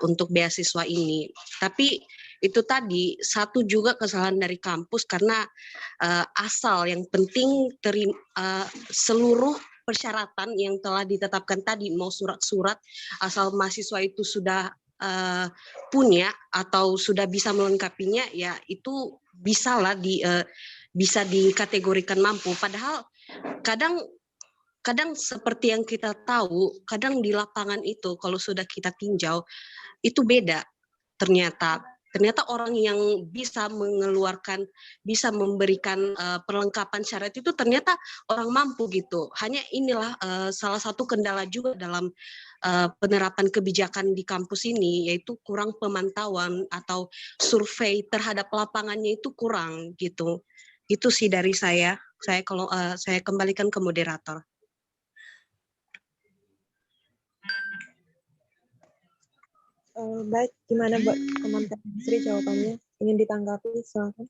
untuk beasiswa ini. Tapi itu tadi satu juga kesalahan dari kampus, karena asal yang penting seluruh persyaratan yang telah ditetapkan tadi, mau surat-surat, asal mahasiswa itu sudah punya atau sudah bisa melengkapinya, ya itu bisa dikategorikan mampu. Padahal kadang seperti yang kita tahu, kadang di lapangan itu kalau sudah kita tinjau itu beda. Ternyata orang yang bisa bisa memberikan perlengkapan syarat itu ternyata orang mampu gitu. Hanya inilah salah satu kendala juga dalam penerapan kebijakan di kampus ini, yaitu kurang pemantauan atau survei terhadap lapangannya itu kurang gitu. Itu sih dari saya. Saya kembalikan ke moderator. Baik, gimana buat teman-teman Sri jawabannya? Ingin ditanggapi, silakan.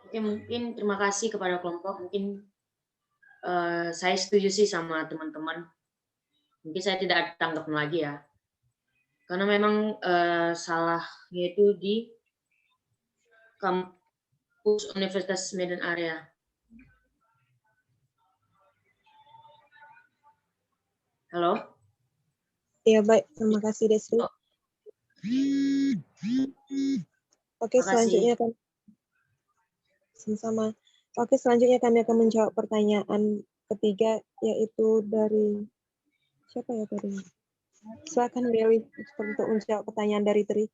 Oke, mungkin terima kasih kepada kelompok. Mungkin saya setuju sih sama teman-teman. Mungkin saya tidak tanggap lagi ya. Karena memang salahnya itu di kampus Universitas Medan Area. Halo? Iya, baik. Terima kasih, Desri. Oke, selanjutnya kan sama. Oke, selanjutnya kami akan menjawab pertanyaan ketiga, yaitu dari siapa ya tadi? Silakan Meli untuk menjawab pertanyaan dari Tri.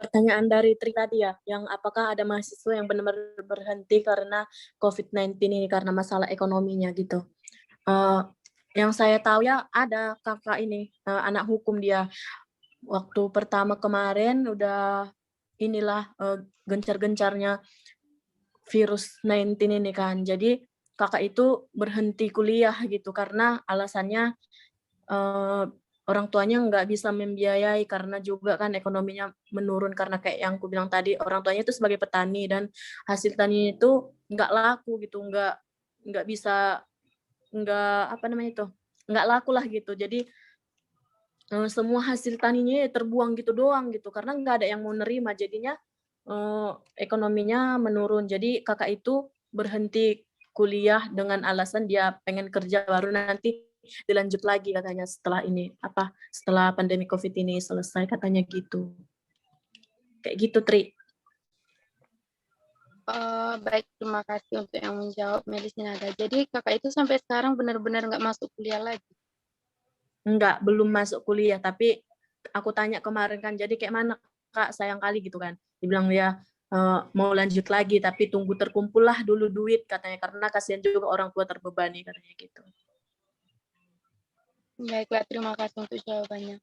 Pertanyaan dari Tri tadi ya, yang apakah ada mahasiswa yang benar-benar berhenti karena COVID-19 ini, karena masalah ekonominya gitu. Yang saya tahu ya ada kakak ini, anak hukum dia. Waktu pertama kemarin udah gencar-gencarnya virus 19 ini kan. Jadi kakak itu berhenti kuliah gitu karena alasannya orang tuanya nggak bisa membiayai, karena juga kan ekonominya menurun, karena kayak yang aku bilang tadi, orang tuanya itu sebagai petani dan hasil taninya itu nggak laku gitu, nggak nggak bisa, nggak laku lah gitu. Jadi semua hasil taninya ya terbuang gitu doang gitu, karena nggak ada yang mau nerima, jadinya ekonominya menurun. Jadi kakak itu berhenti kuliah dengan alasan dia pengen kerja, baru nanti dilanjut lagi katanya setelah setelah pandemi COVID ini selesai, katanya gitu. Kayak gitu, Tri. Baik, terima kasih untuk yang menjawab Melis Nada. Jadi kakak itu sampai sekarang benar-benar nggak masuk kuliah lagi? Enggak, belum masuk kuliah, tapi aku tanya kemarin kan, jadi kayak mana Kak, sayang kali gitu kan. Dibilang dia mau lanjut lagi, tapi tunggu terkumpul lah dulu duit katanya, karena kasihan juga orang tua terbebani katanya gitu. Baiklah, terima kasih untuk jawabannya.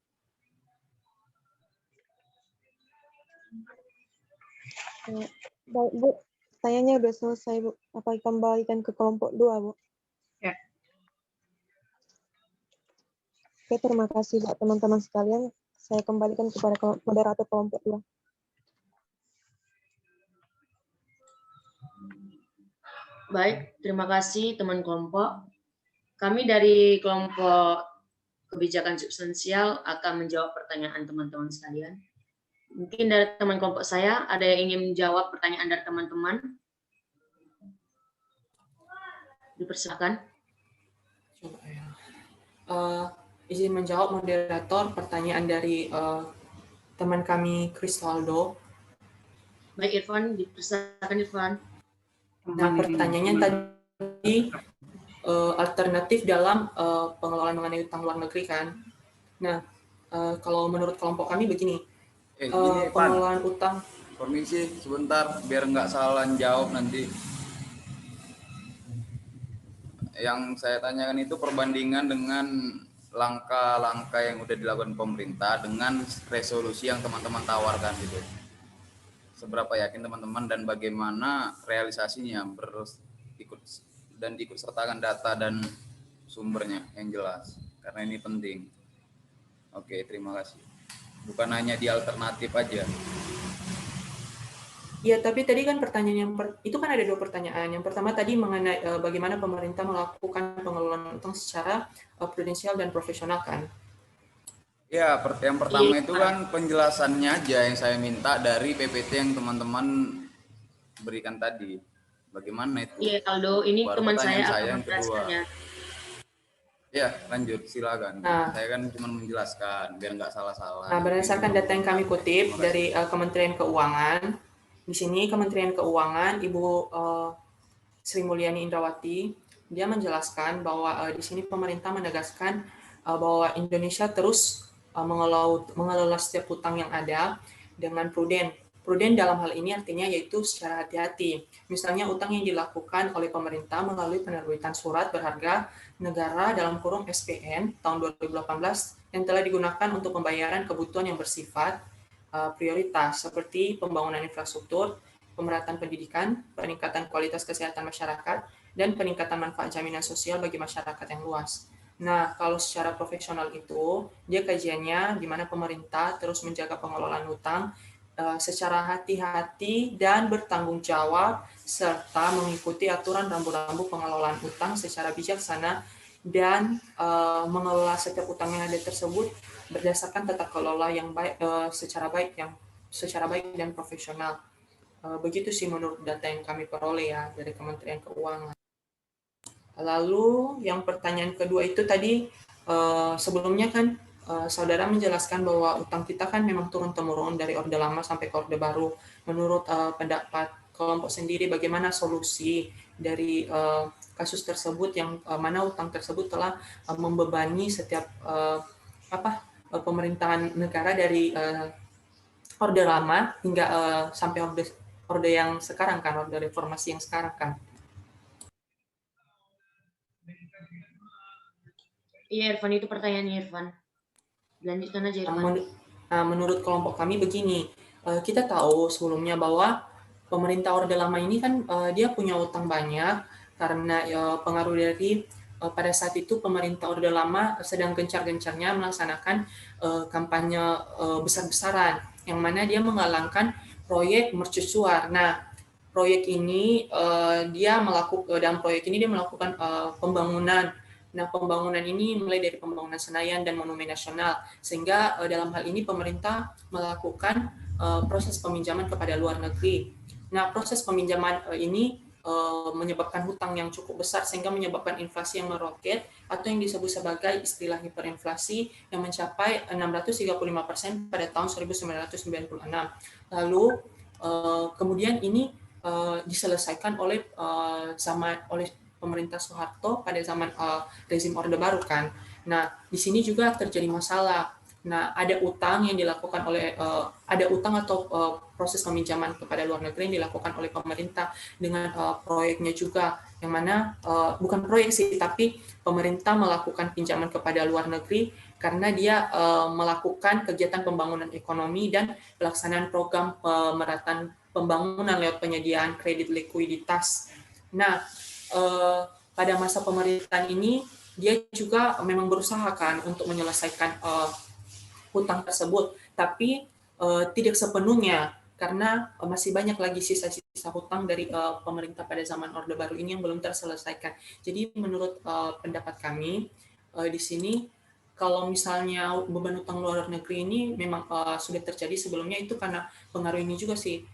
Baik, Bu. Tanyanya udah selesai, Bu. Apa kembalikan ke kelompok 2, Bu? Ya. Oke, terima kasih buat teman-teman sekalian. Saya kembalikan kepada moderator kelompok 2. Baik, terima kasih teman kelompok. Kami dari kelompok kebijakan substansial akan menjawab pertanyaan teman-teman sekalian. Mungkin dari teman kelompok saya ada yang ingin menjawab pertanyaan dari teman-teman. Dipersilakan. Izin menjawab moderator pertanyaan dari teman kami Cristaldo. Baik Irfan, dipersilakan Irfan. Nah, pertanyaannya tadi alternatif dalam pengelolaan mengenai utang luar negeri kan. Nah, kalau menurut kelompok kami begini, pengelolaan utang. Permisi sebentar, biar nggak salah jawab nanti. Yang saya tanyakan itu perbandingan dengan langkah-langkah yang udah dilakukan pemerintah dengan resolusi yang teman-teman tawarkan gitu. Seberapa yakin teman-teman dan bagaimana realisasinya diikut sertakan data dan sumbernya yang jelas, karena ini penting. Oke, terima kasih. Bukan hanya di alternatif aja. Ya, tapi tadi kan pertanyaan itu kan ada 2 pertanyaan. Yang pertama tadi mengenai bagaimana pemerintah melakukan pengelolaan utang secara prudensial dan profesional kan. Ya, yang pertama itu kan penjelasannya aja yang saya minta dari PPT yang teman-teman berikan tadi. Bagaimana itu? Iya, Aldo, ini baru teman saya yang akan kedua. Ya, lanjut, silakan. Nah, saya kan cuma menjelaskan biar nggak salah-salah. Nah, berdasarkan data yang kami kutip dari Kementerian Keuangan, di sini Kementerian Keuangan Ibu Sri Mulyani Indrawati, dia menjelaskan bahwa di sini pemerintah menegaskan bahwa Indonesia terus mengelola setiap hutang yang ada dengan pruden. Pruden dalam hal ini artinya yaitu secara hati-hati. Misalnya utang yang dilakukan oleh pemerintah melalui penerbitan surat berharga negara dalam kurung SPN tahun 2018 yang telah digunakan untuk pembayaran kebutuhan yang bersifat prioritas seperti pembangunan infrastruktur, pemerataan pendidikan, peningkatan kualitas kesehatan masyarakat, dan peningkatan manfaat jaminan sosial bagi masyarakat yang luas. Nah, kalau secara profesional itu, dia kajiannya di mana pemerintah terus menjaga pengelolaan hutang secara hati-hati dan bertanggung jawab, serta mengikuti aturan rambu-rambu pengelolaan hutang secara bijaksana dan mengelola setiap hutang yang ada tersebut berdasarkan tata kelola yang baik, secara baik dan profesional. Begitu sih menurut data yang kami peroleh ya dari Kementerian Keuangan. Lalu yang pertanyaan kedua itu tadi sebelumnya kan saudara menjelaskan bahwa utang kita kan memang turun-temurun dari Orde Lama sampai ke Orde Baru. Menurut pendapat kelompok sendiri bagaimana solusi dari kasus tersebut yang mana utang tersebut telah membebani setiap pemerintahan negara dari Orde Lama hingga sampai orde yang sekarang kan, orde reformasi yang sekarang kan. Iya, Irfan, itu pertanyaannya Irfan. Lanjutkan aja Irfan. Menurut kelompok kami begini, kita tahu sebelumnya bahwa pemerintah Orde Lama ini kan dia punya utang banyak karena pengaruh dari pada saat itu pemerintah Orde Lama sedang gencar-gencarnya melaksanakan kampanye besar-besaran yang mana dia menggalangkan proyek mercusuar. Nah, proyek ini dia melakukan pembangunan. Nah, pembangunan ini mulai dari pembangunan Senayan dan Monumen Nasional, sehingga dalam hal ini pemerintah melakukan proses peminjaman kepada luar negeri. Nah, proses peminjaman ini menyebabkan hutang yang cukup besar sehingga menyebabkan inflasi yang meroket atau yang disebut sebagai istilah hiperinflasi yang mencapai 635% pada tahun 1996. Lalu kemudian ini diselesaikan oleh pemerintah Soeharto pada zaman rezim Orde Baru kan. Nah, di sini juga terjadi masalah. Nah, ada utang yang dilakukan oleh proses peminjaman kepada luar negeri yang dilakukan oleh pemerintah dengan proyeknya juga, yang mana bukan proyek sih, tapi pemerintah melakukan pinjaman kepada luar negeri karena dia melakukan kegiatan pembangunan ekonomi dan pelaksanaan program pemerataan pembangunan lewat penyediaan kredit likuiditas. Nah, pada masa pemerintahan ini dia juga memang berusaha kan untuk menyelesaikan hutang tersebut, tapi tidak sepenuhnya karena masih banyak lagi sisa-sisa hutang dari pemerintah pada zaman Orde Baru ini yang belum terselesaikan. Jadi menurut pendapat kami di sini, kalau misalnya beban hutang luar negeri ini memang sudah terjadi sebelumnya, itu karena pengaruh ini juga sih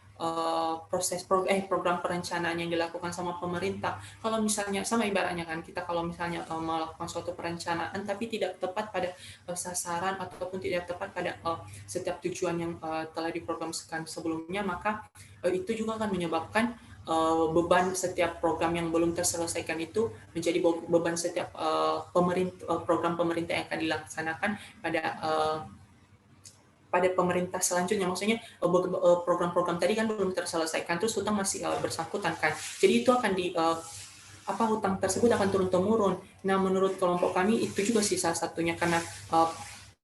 program perencanaan yang dilakukan sama pemerintah. Kalau misalnya sama ibaratnya kan kita kalau misalnya melakukan suatu perencanaan tapi tidak tepat pada sasaran ataupun tidak tepat pada setiap tujuan yang telah diprogramkan sebelumnya, maka itu juga akan menyebabkan beban setiap program yang belum terselesaikan itu menjadi beban setiap program pemerintah yang akan dilaksanakan pada pemerintah selanjutnya. Maksudnya program-program tadi kan belum terselesaikan, terus hutang masih bersangkutan kan. Jadi itu akan hutang tersebut akan turun-temurun. Nah, menurut kelompok kami itu juga sih salah satunya karena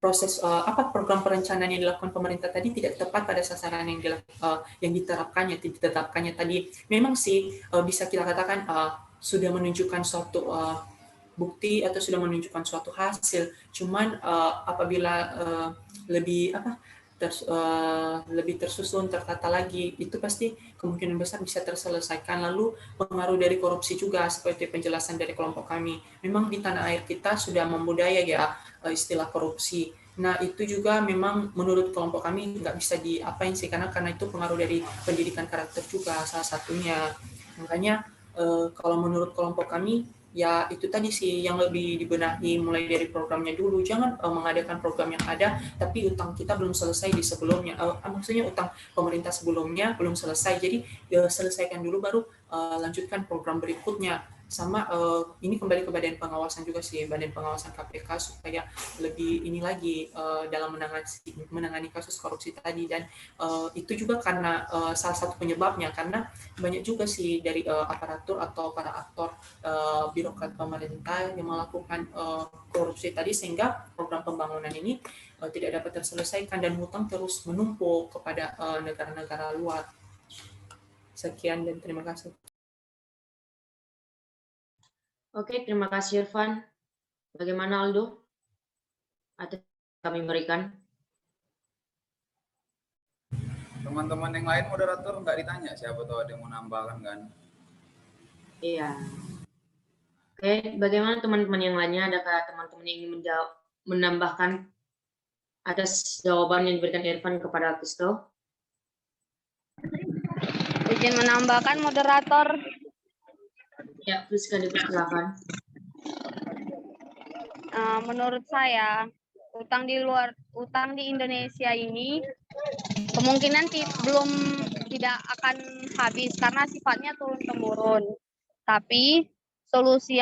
proses program perencanaan yang dilakukan pemerintah tadi tidak tepat pada sasaran yang ditetapkannya tadi. Memang sih bisa kita katakan sudah menunjukkan suatu bukti atau sudah menunjukkan suatu hasil. Cuman apabila lebih tersusun, tertata lagi, itu pasti kemungkinan besar bisa terselesaikan. Lalu pengaruh dari korupsi juga, seperti penjelasan dari kelompok kami. Memang di tanah air kita sudah membudaya ya istilah korupsi. Nah, itu juga memang menurut kelompok kami nggak bisa diapain sih, karena itu pengaruh dari pendidikan karakter juga salah satunya. Makanya kalau menurut kelompok kami, ya itu tadi sih yang lebih dibenahi mulai dari programnya dulu. Jangan mengadakan program yang ada tapi utang kita belum selesai di sebelumnya, maksudnya utang pemerintah sebelumnya belum selesai, jadi selesaikan dulu baru lanjutkan program berikutnya. Sama ini kembali ke badan pengawasan juga sih, badan pengawasan KPK, supaya lebih ini lagi dalam menangani kasus korupsi tadi. Dan itu juga karena salah satu penyebabnya karena banyak juga sih dari aparatur atau para aktor birokrat pemerintah yang melakukan korupsi tadi, sehingga program pembangunan ini tidak dapat terselesaikan dan hutang terus menumpuk kepada negara-negara luar. Sekian dan terima kasih. Oke, terima kasih Irfan. Bagaimana Aldo? Ada kami berikan? Teman-teman yang lain moderator nggak ditanya, siapa tahu ada yang mau nambahkan kan? Iya. Oke, bagaimana teman-teman yang lainnya? Adakah teman-teman yang ingin menambahkan atas jawaban yang diberikan Irfan kepada Kristo? Izin menambahkan moderator. Ya, Friska, dipersilakan. Menurut saya, utang di Indonesia ini kemungkinan tidak akan habis karena sifatnya turun-temurun. Tapi solusi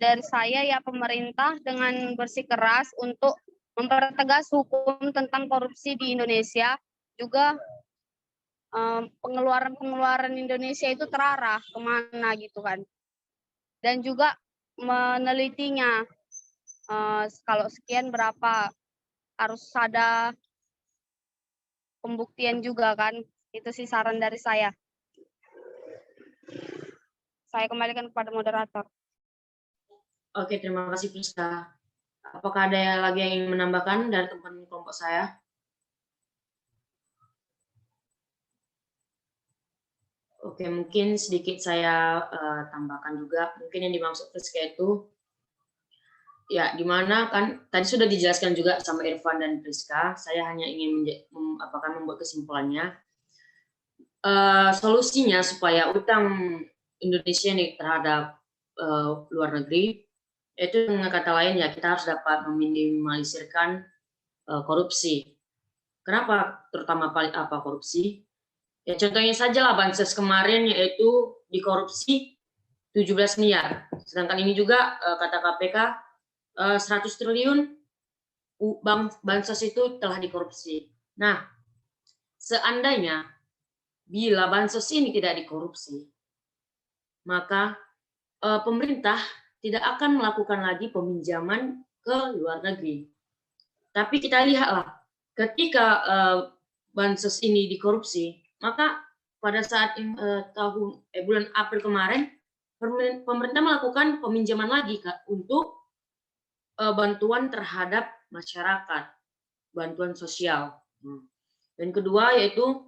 dari saya ya pemerintah dengan bersikeras untuk mempertegas hukum tentang korupsi di Indonesia, juga pengeluaran Indonesia itu terarah kemana gitu kan, dan juga menelitinya kalau sekian berapa, harus ada pembuktian juga kan. Itu sih saran dari saya. Saya kembalikan kepada moderator. Oke, terima kasih Friska. Apakah ada lagi yang ingin menambahkan dari teman kelompok saya? Oke, mungkin sedikit saya tambahkan juga. Mungkin yang dimaksud Priska itu, ya di mana kan tadi sudah dijelaskan juga sama Irfan dan Priska. Saya hanya ingin membuat kesimpulannya. Solusinya supaya utang Indonesia ini terhadap luar negeri, itu dengan kata lain ya kita harus dapat meminimalisirkan korupsi. Kenapa terutama apa korupsi? Ya contohnya saja lah bansos kemarin yaitu dikorupsi 17 miliar. Sedangkan ini juga kata KPK 100 triliun bansos itu telah dikorupsi. Nah, seandainya bila bansos ini tidak dikorupsi, maka pemerintah tidak akan melakukan lagi peminjaman ke luar negeri. Tapi kita lihatlah, ketika bansos ini dikorupsi, maka pada saat bulan April kemarin, pemerintah melakukan peminjaman lagi untuk bantuan terhadap masyarakat, bantuan sosial. Dan kedua yaitu,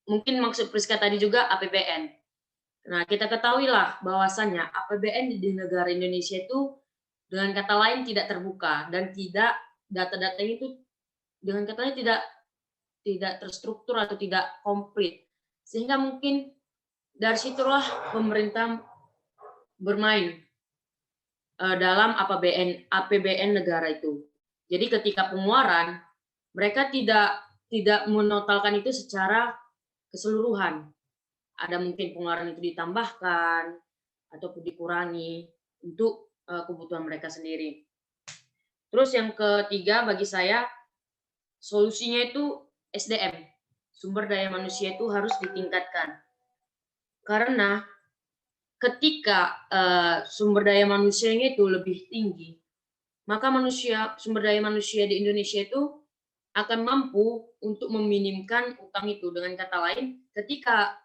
mungkin maksud Priska tadi juga APBN. Nah, kita ketahuilah bahwasannya APBN di negara Indonesia itu dengan kata lain tidak terbuka dan tidak data-datanya itu dengan kata lain tidak terstruktur atau tidak komplit. Sehingga mungkin dari situlah pemerintah bermain dalam APBN negara itu. Jadi ketika pengeluaran, mereka tidak menotalkan itu secara keseluruhan. Ada mungkin pengeluaran itu ditambahkan ataupun dikurangi untuk kebutuhan mereka sendiri. Terus yang ketiga bagi saya, solusinya itu SDM, sumber daya manusia itu harus ditingkatkan. Karena ketika sumber daya manusianya itu lebih tinggi, maka sumber daya manusia di Indonesia itu akan mampu untuk meminimkan utang itu. Dengan kata lain, ketika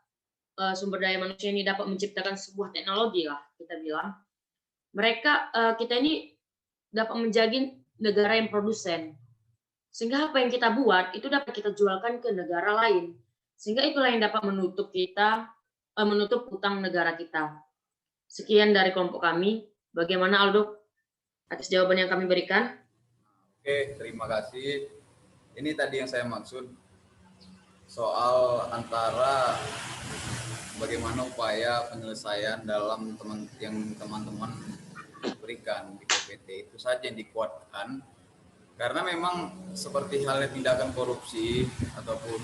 sumber daya manusia ini dapat menciptakan sebuah teknologi lah, kita bilang, kita ini dapat menjadi negara yang produsen. Sehingga apa yang kita buat itu dapat kita jualkan ke negara lain. Sehingga itulah yang dapat menutup utang negara kita. Sekian dari kelompok kami. Bagaimana Aldo atas jawaban yang kami berikan? Oke, terima kasih. Ini tadi yang saya maksud soal antara bagaimana upaya penyelesaian dalam teman-teman berikan di PPT itu saja yang dikuatkan. Karena memang seperti halnya tindakan korupsi ataupun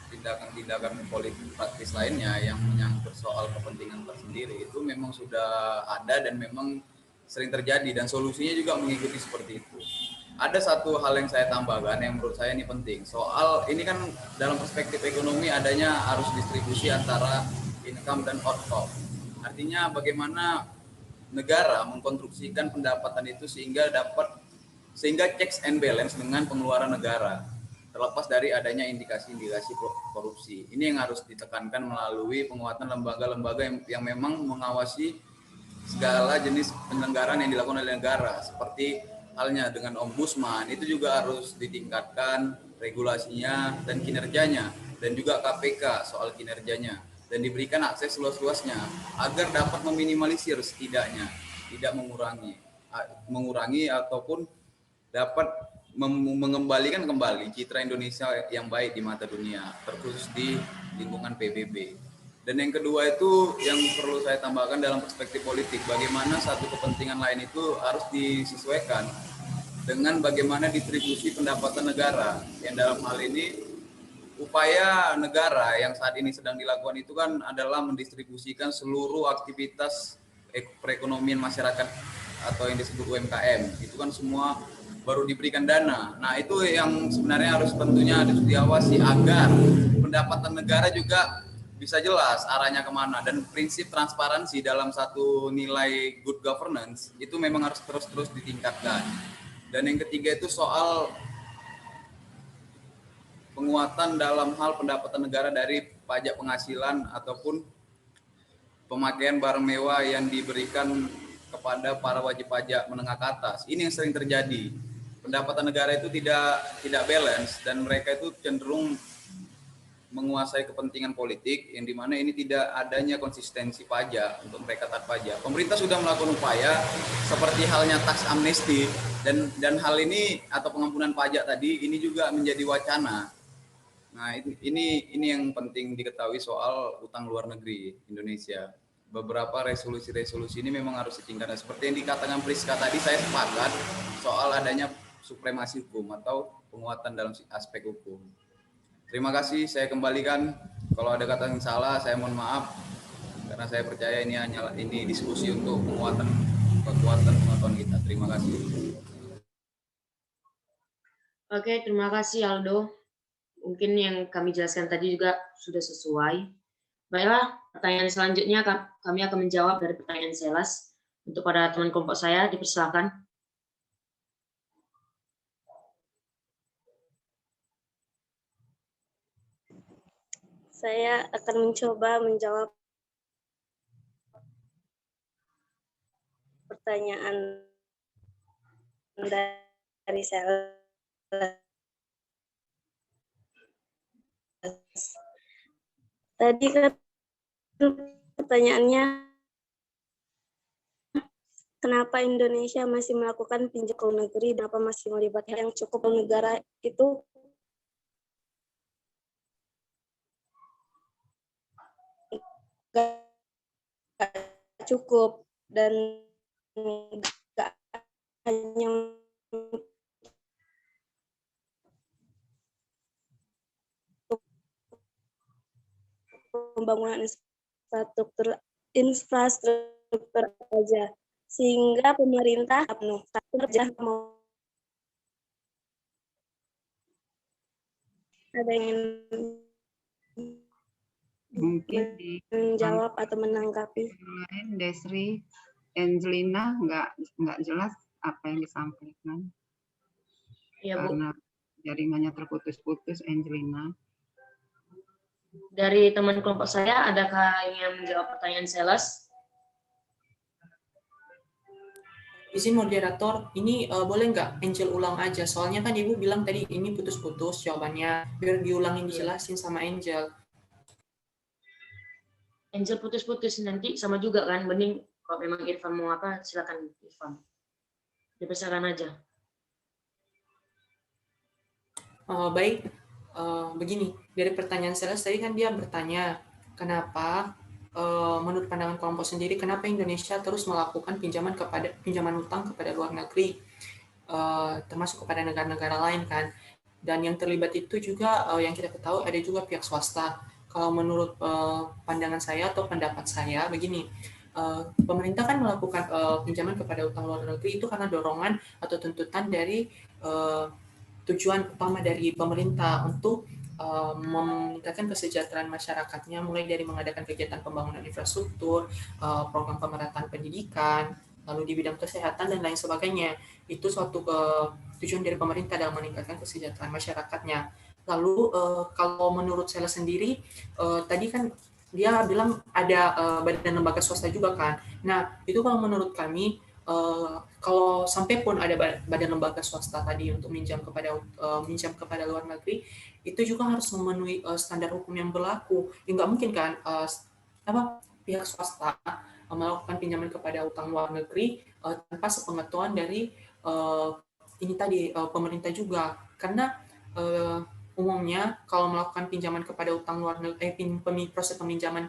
tindakan politik praktis lainnya yang menyangkut soal kepentingan tersendiri itu memang sudah ada dan memang sering terjadi dan solusinya juga mengikuti seperti itu. Ada satu hal yang saya tambahkan yang menurut saya ini penting. Soal ini kan dalam perspektif ekonomi adanya arus distribusi antara income dan outcome. Artinya bagaimana negara mengkonstruksikan pendapatan itu sehingga checks and balance dengan pengeluaran negara, terlepas dari adanya indikasi-indikasi korupsi. Ini yang harus ditekankan melalui penguatan lembaga-lembaga yang memang mengawasi segala jenis penyelenggaraan yang dilakukan oleh negara, seperti halnya dengan ombudsman, itu juga harus ditingkatkan regulasinya dan kinerjanya, dan juga KPK soal kinerjanya, dan diberikan akses luas-luasnya agar dapat meminimalisir setidaknya, tidak mengurangi ataupun dapat mengembalikan kembali citra Indonesia yang baik di mata dunia, terkhusus di lingkungan PBB. Dan yang kedua itu yang perlu saya tambahkan dalam perspektif politik, bagaimana satu kepentingan lain itu harus disesuaikan dengan bagaimana distribusi pendapatan negara. Yang dalam hal ini upaya negara yang saat ini sedang dilakukan itu kan adalah mendistribusikan seluruh aktivitas perekonomian masyarakat atau yang disebut UMKM. Itu kan semua baru diberikan dana. Nah, itu yang sebenarnya tentunya harus diawasi agar pendapatan negara juga bisa jelas arahnya kemana, dan prinsip transparansi dalam satu nilai good governance itu memang harus terus ditingkatkan. Dan yang ketiga itu soal penguatan dalam hal pendapatan negara dari pajak penghasilan ataupun pemakaian barang mewah yang diberikan kepada para wajib pajak menengah ke atas. Ini yang sering terjadi. Pendapatan negara itu tidak balance dan mereka itu cenderung menguasai kepentingan politik yang dimana ini tidak adanya konsistensi pajak untuk mereka taat pajak. Pemerintah sudah melakukan upaya seperti halnya tax amnesty dan hal ini atau pengampunan pajak tadi ini juga menjadi wacana. Nah, ini yang penting diketahui soal utang luar negeri Indonesia. Beberapa resolusi-resolusi ini memang harus ditingkatkan. Seperti yang dikatakan Priska tadi, saya sepakat soal adanya supremasi hukum atau penguatan dalam aspek hukum. Terima kasih, saya kembalikan. Kalau ada kata yang salah, saya mohon maaf. Karena saya percaya ini diskusi untuk kekuatan pengetahuan kita. Terima kasih. Oke, terima kasih Aldo. Mungkin yang kami jelaskan tadi juga sudah sesuai. Baiklah, pertanyaan selanjutnya kami akan menjawab dari pertanyaan Selas. Untuk pada teman kelompok saya, dipersilakan. Saya akan mencoba menjawab pertanyaan dari saya. Tadi kan pertanyaannya, kenapa Indonesia masih melakukan pinjam ke luar negeri, dan apa masih melibatkan yang cukup negara itu nggak cukup, dan nggak hanya pembangunan infrastruktur saja, sehingga pemerintah penuh kerja mau ada yang Mungkin menjawab atau menanggapi. lain Desri Angelina nggak jelas apa yang disampaikan. Ya, Bu. Karena jaringannya terputus-putus, Angelina. Dari teman kelompok saya, adakah yang menjawab pertanyaan Selas? Izin moderator, ini boleh nggak Angel ulang aja? Soalnya kan Ibu bilang tadi ini putus-putus jawabannya. Biar diulangin dijelasin sama Angel. Angel putus-putus nanti sama juga kan, mending kalau memang Irfan mau apa, silakan Irfan. Dipersilakan aja. Baik, begini, dari pertanyaan Selas tadi kan dia bertanya, kenapa menurut pandangan kelompok sendiri, kenapa Indonesia terus melakukan pinjaman utang kepada luar negeri, termasuk kepada negara-negara lain kan, dan yang terlibat itu juga yang kita ketahui ada juga pihak swasta. Kalau menurut pandangan saya atau pendapat saya begini, pemerintah kan melakukan pinjaman kepada utang luar negeri itu karena dorongan atau tuntutan dari tujuan utama dari pemerintah untuk meningkatkan kesejahteraan masyarakatnya, mulai dari mengadakan kegiatan pembangunan infrastruktur, program pemerataan pendidikan, lalu di bidang kesehatan dan lain sebagainya. Itu suatu tujuan dari pemerintah dalam meningkatkan kesejahteraan masyarakatnya. Lalu kalau menurut saya sendiri, tadi kan dia bilang ada badan lembaga swasta juga kan. Nah, itu kalau menurut kami, kalau sampai pun ada badan lembaga swasta tadi untuk minjam kepada luar negeri, itu juga harus memenuhi standar hukum yang berlaku. Ya, nggak mungkin kan pihak swasta melakukan pinjaman kepada utang luar negeri tanpa sepengetahuan dari ini tadi pemerintah juga, karena umumnya kalau melakukan pinjaman kepada utang luar negeri, proses peminjaman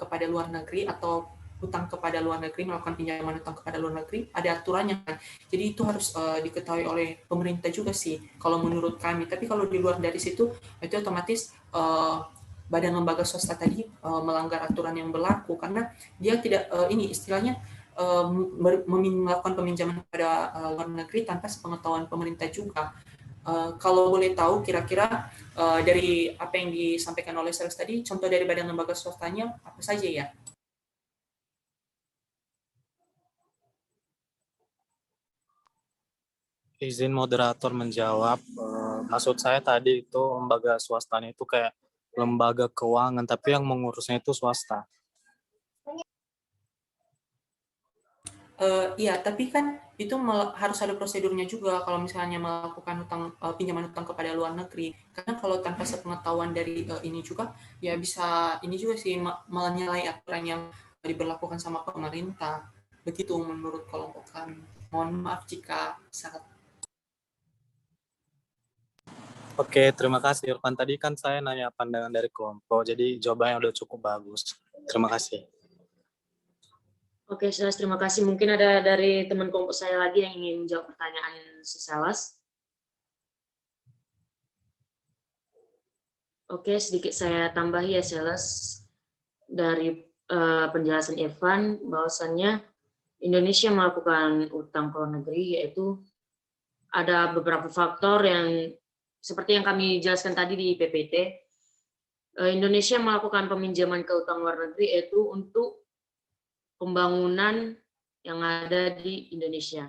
kepada luar negeri atau utang kepada luar negeri, melakukan pinjaman utang kepada luar negeri, ada aturannya kan. Jadi itu harus diketahui oleh pemerintah juga sih, kalau menurut kami. Tapi kalau di luar dari situ, itu otomatis badan lembaga swasta tadi melanggar aturan yang berlaku, karena dia tidak ini istilahnya melakukan peminjaman kepada luar negeri tanpa sepengetahuan pemerintah juga. Kalau boleh tahu kira-kira dari apa yang disampaikan oleh Selas tadi, contoh dari badan lembaga swastanya apa saja ya? Izin moderator menjawab. Maksud saya tadi itu lembaga swastanya itu kayak lembaga keuangan, tapi yang mengurusnya itu swasta. Iya, tapi kan itu harus ada prosedurnya juga kalau misalnya melakukan pinjaman hutang kepada luar negeri. Karena kalau tanpa sepengetahuan dari ini juga, ya bisa ini juga sih menyalahi aturan yang diberlakukan sama pemerintah. Begitu menurut kelompok kami. Mohon maaf jika salah. Oke, terima kasih Irfan. Tadi kan saya nanya pandangan dari kelompok, jadi jawabannya udah cukup bagus. Terima kasih. Oke, Silas, terima kasih. Mungkin ada dari teman kelompok saya lagi yang ingin menjawab pertanyaan Silas. Oke, sedikit saya tambahi ya, Silas. Dari penjelasan Irfan, bahwasannya Indonesia melakukan utang ke luar negeri, yaitu ada beberapa faktor yang seperti yang kami jelaskan tadi di PPT. Indonesia melakukan peminjaman ke utang luar negeri yaitu untuk pembangunan yang ada di Indonesia.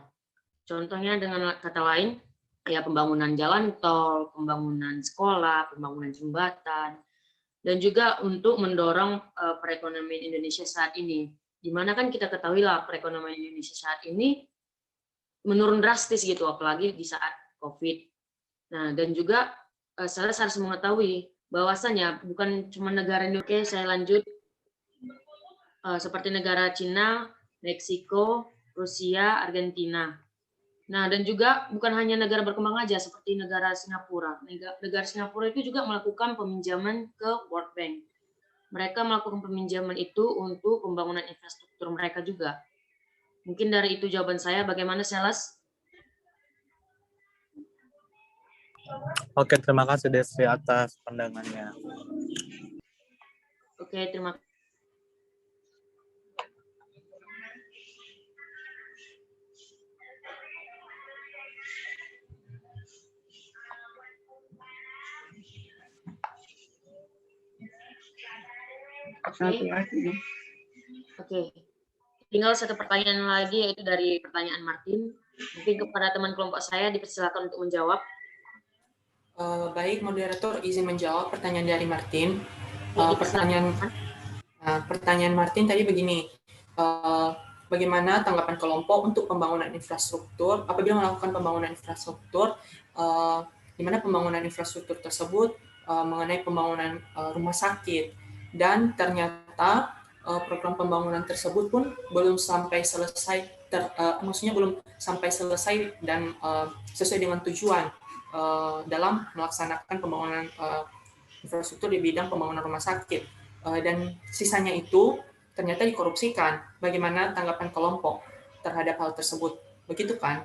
Contohnya dengan kata lain, ya pembangunan jalan tol, pembangunan sekolah, pembangunan jembatan, dan juga untuk mendorong perekonomian Indonesia saat ini. Di mana kan kita ketahui lah perekonomian Indonesia saat ini menurun drastis gitu, apalagi di saat COVID. Nah, dan juga saya harus mengetahui bahwasannya bukan cuma negara Indonesia. Oke, saya lanjut. Seperti negara Cina, Meksiko, Rusia, Argentina. Nah, dan juga bukan hanya negara berkembang aja, seperti negara Singapura. Negara Singapura itu juga melakukan peminjaman ke World Bank. Mereka melakukan peminjaman itu untuk pembangunan infrastruktur mereka juga. Mungkin dari itu jawaban saya. Bagaimana, Silas? Oke, terima kasih Desri atas pandangannya. Oke, terima kasih. Oke. Tinggal satu pertanyaan lagi, yaitu dari pertanyaan Martin. Mungkin kepada teman kelompok saya dipersilakan untuk menjawab. Baik, moderator izin menjawab pertanyaan dari Martin. Pertanyaan Martin tadi begini, bagaimana tanggapan kelompok untuk pembangunan infrastruktur apabila melakukan pembangunan infrastruktur, di mana pembangunan infrastruktur tersebut mengenai pembangunan rumah sakit, dan ternyata program pembangunan tersebut pun belum sampai selesai, maksudnya belum sampai selesai dan sesuai dengan tujuan dalam melaksanakan pembangunan infrastruktur di bidang pembangunan rumah sakit, dan sisanya itu ternyata dikorupsikan. Bagaimana tanggapan kelompok terhadap hal tersebut? Begitu kan?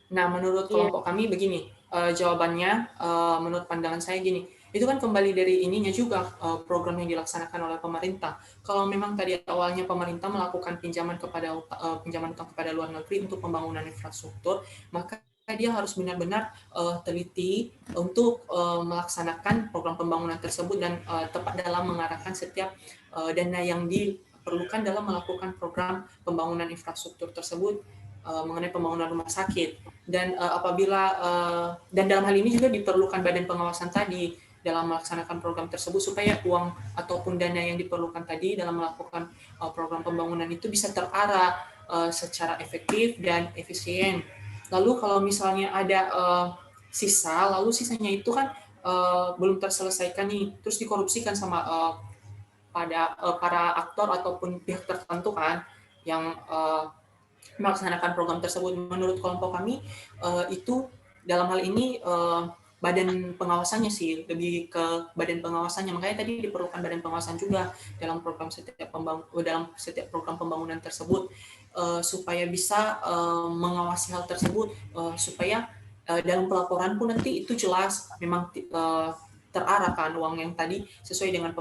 Nah, menurut kelompok kami begini, jawabannya menurut pandangan saya gini, itu kan kembali dari ininya juga, program yang dilaksanakan oleh pemerintah. Kalau memang tadi awalnya pemerintah melakukan pinjaman utang kepada luar negeri untuk pembangunan infrastruktur, maka dia harus benar-benar teliti untuk melaksanakan program pembangunan tersebut dan tepat dalam mengarahkan setiap dana yang diperlukan dalam melakukan program pembangunan infrastruktur tersebut mengenai pembangunan rumah sakit. Dan apabila dan dalam hal ini juga diperlukan badan pengawasan tadi dalam melaksanakan program tersebut supaya uang ataupun dana yang diperlukan tadi dalam melakukan program pembangunan itu bisa terarah secara efektif dan efisien. Lalu kalau misalnya ada sisa, lalu sisanya itu kan belum terselesaikan nih, terus dikorupsikan sama para aktor ataupun pihak tertentu kan yang melaksanakan program tersebut. Menurut kelompok kami itu dalam hal ini badan pengawasannya sih, lebih ke badan pengawasannya. Makanya tadi diperlukan badan pengawasan juga dalam setiap program pembangunan tersebut, supaya bisa mengawasi hal tersebut, supaya dalam pelaporan pun nanti itu jelas memang terarahkan uang yang tadi sesuai dengan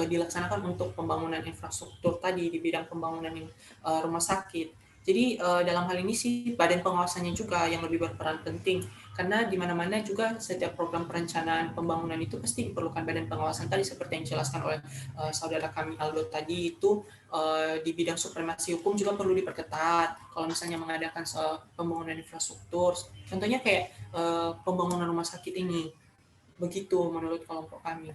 dilaksanakan untuk pembangunan infrastruktur tadi di bidang pembangunan rumah sakit. Jadi dalam hal ini sih badan pengawasannya juga yang lebih berperan penting, karena di mana-mana juga setiap program perencanaan pembangunan itu pasti diperlukan badan pengawasan tadi seperti yang dijelaskan oleh saudara kami Aldo tadi itu, di bidang supremasi hukum juga perlu diperketat kalau misalnya mengadakan pembangunan infrastruktur, contohnya kayak pembangunan rumah sakit ini. Begitu menurut kelompok kami.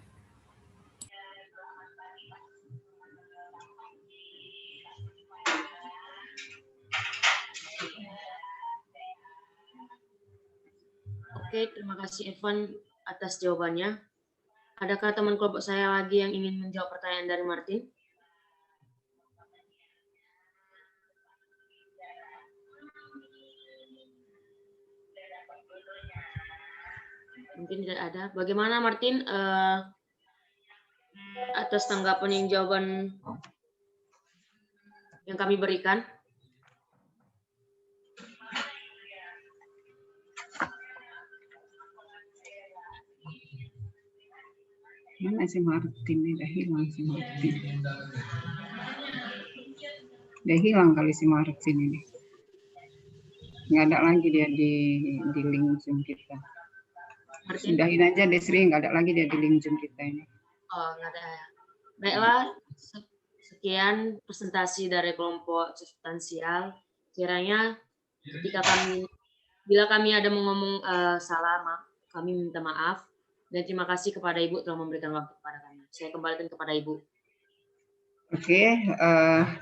Oke, terima kasih Evan atas jawabannya. Adakah teman kelompok saya lagi yang ingin menjawab pertanyaan dari Martin? Mungkin tidak ada. Bagaimana Martin atas tanggapan jawaban yang kami berikan? Mana si Martin ini? Udah hilang si Martin. Udah hilang kali si Martin ini. Nggak ada lagi dia di link Zoom kita. Martin? Sudahin aja Desri, nggak ada lagi dia di link Zoom kita ini. Oh, nggak ada. Baiklah, sekian presentasi dari kelompok substansial. Kiranya bila kami ada ngomong salah, kami minta maaf. Dan terima kasih kepada Ibu telah memberikan waktu kepada kami. Saya kembalikan kepada Ibu. Oke,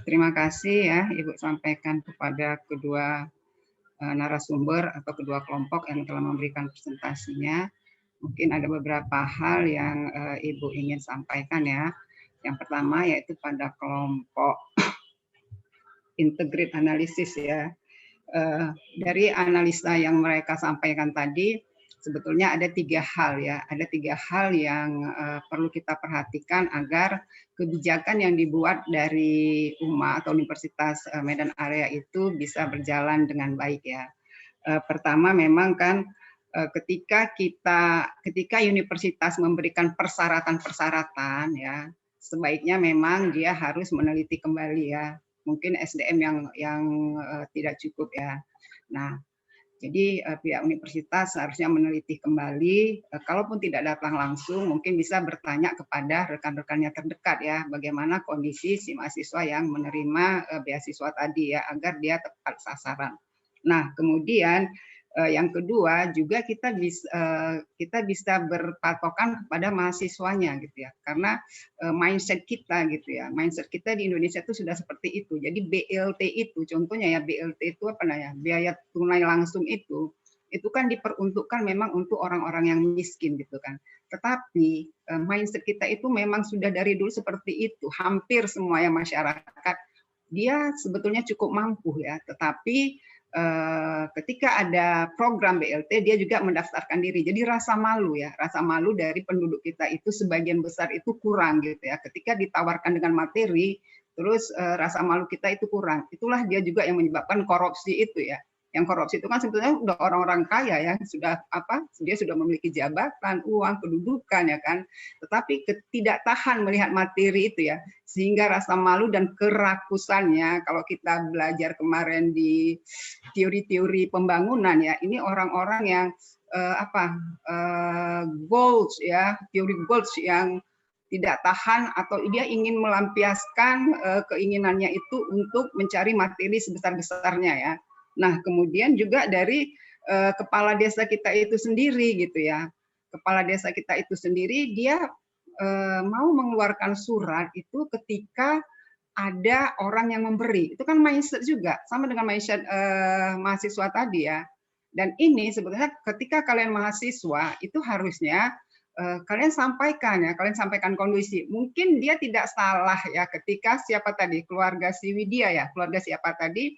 terima kasih ya Ibu sampaikan kepada kedua narasumber atau kedua kelompok yang telah memberikan presentasinya. Mungkin ada beberapa hal yang Ibu ingin sampaikan ya. Yang pertama yaitu pada kelompok integrate analysis ya. Dari analisa yang mereka sampaikan tadi, sebetulnya ada 3 hal ya. Ada 3 hal yang perlu kita perhatikan agar kebijakan yang dibuat dari UMA atau Universitas Medan Area itu bisa berjalan dengan baik ya. Pertama memang kan ketika universitas memberikan persyaratan-persyaratan ya, sebaiknya memang dia harus meneliti kembali ya. Mungkin SDM yang tidak cukup ya. Nah, jadi pihak universitas seharusnya meneliti kembali, kalaupun tidak datang langsung, mungkin bisa bertanya kepada rekan-rekannya terdekat ya, bagaimana kondisi si mahasiswa yang menerima beasiswa tadi ya, agar dia tepat sasaran. Nah, kemudian yang kedua juga kita bisa berpatokan kepada mahasiswanya gitu ya, karena mindset kita gitu ya, mindset kita di Indonesia itu sudah seperti itu. Jadi BLT itu contohnya ya, BLT itu apa namanya, biaya tunai langsung itu kan diperuntukkan memang untuk orang-orang yang miskin gitu kan. Tetapi mindset kita itu memang sudah dari dulu seperti itu, hampir semua yang masyarakat dia sebetulnya cukup mampu ya, tetapi ketika ada program BLT dia juga mendaftarkan diri. Jadi rasa malu ya, rasa malu dari penduduk kita itu sebagian besar itu kurang gitu ya. Ketika ditawarkan dengan materi, terus rasa malu kita itu kurang. Itulah dia juga yang menyebabkan korupsi itu ya. Yang korupsi itu kan sebetulnya udah orang-orang kaya ya, dia sudah memiliki jabatan, uang, kedudukan ya kan. Tetapi tidak tahan melihat materi itu ya, sehingga rasa malu dan kerakusannya, kalau kita belajar kemarin di teori-teori pembangunan ya, ini orang-orang yang goals ya, teori goals yang tidak tahan atau dia ingin melampiaskan keinginannya itu untuk mencari materi sebesar-besarnya ya. Nah, kemudian juga dari kepala desa kita itu sendiri gitu ya. Kepala desa kita itu sendiri dia mau mengeluarkan surat itu ketika ada orang yang memberi. Itu kan mindset juga, sama dengan mindset mahasiswa tadi ya. Dan ini sebetulnya ketika kalian mahasiswa itu harusnya kalian sampaikan ya, kalian sampaikan kondisi. Mungkin dia tidak salah ya ketika siapa tadi, keluarga si Widya ya, keluarga siapa tadi,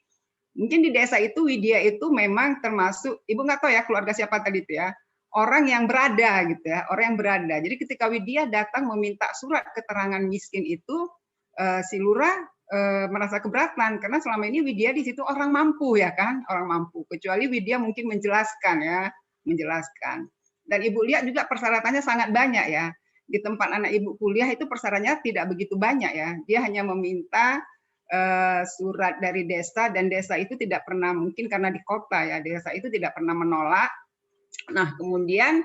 mungkin di desa itu Widya itu memang termasuk, Ibu nggak tahu ya keluarga siapa tadi itu ya, orang yang berada gitu ya, orang yang berada. Jadi ketika Widya datang meminta surat keterangan miskin itu, si lurah merasa keberatan karena selama ini Widya di situ orang mampu ya kan, orang mampu. Kecuali Widya mungkin menjelaskan ya, menjelaskan. Dan Ibu lihat juga persyaratannya sangat banyak ya. Di tempat anak Ibu kuliah itu persyaratannya tidak begitu banyak ya. Dia hanya meminta surat dari desa dan desa itu tidak pernah, mungkin karena di kota ya, desa itu tidak pernah menolak. Nah kemudian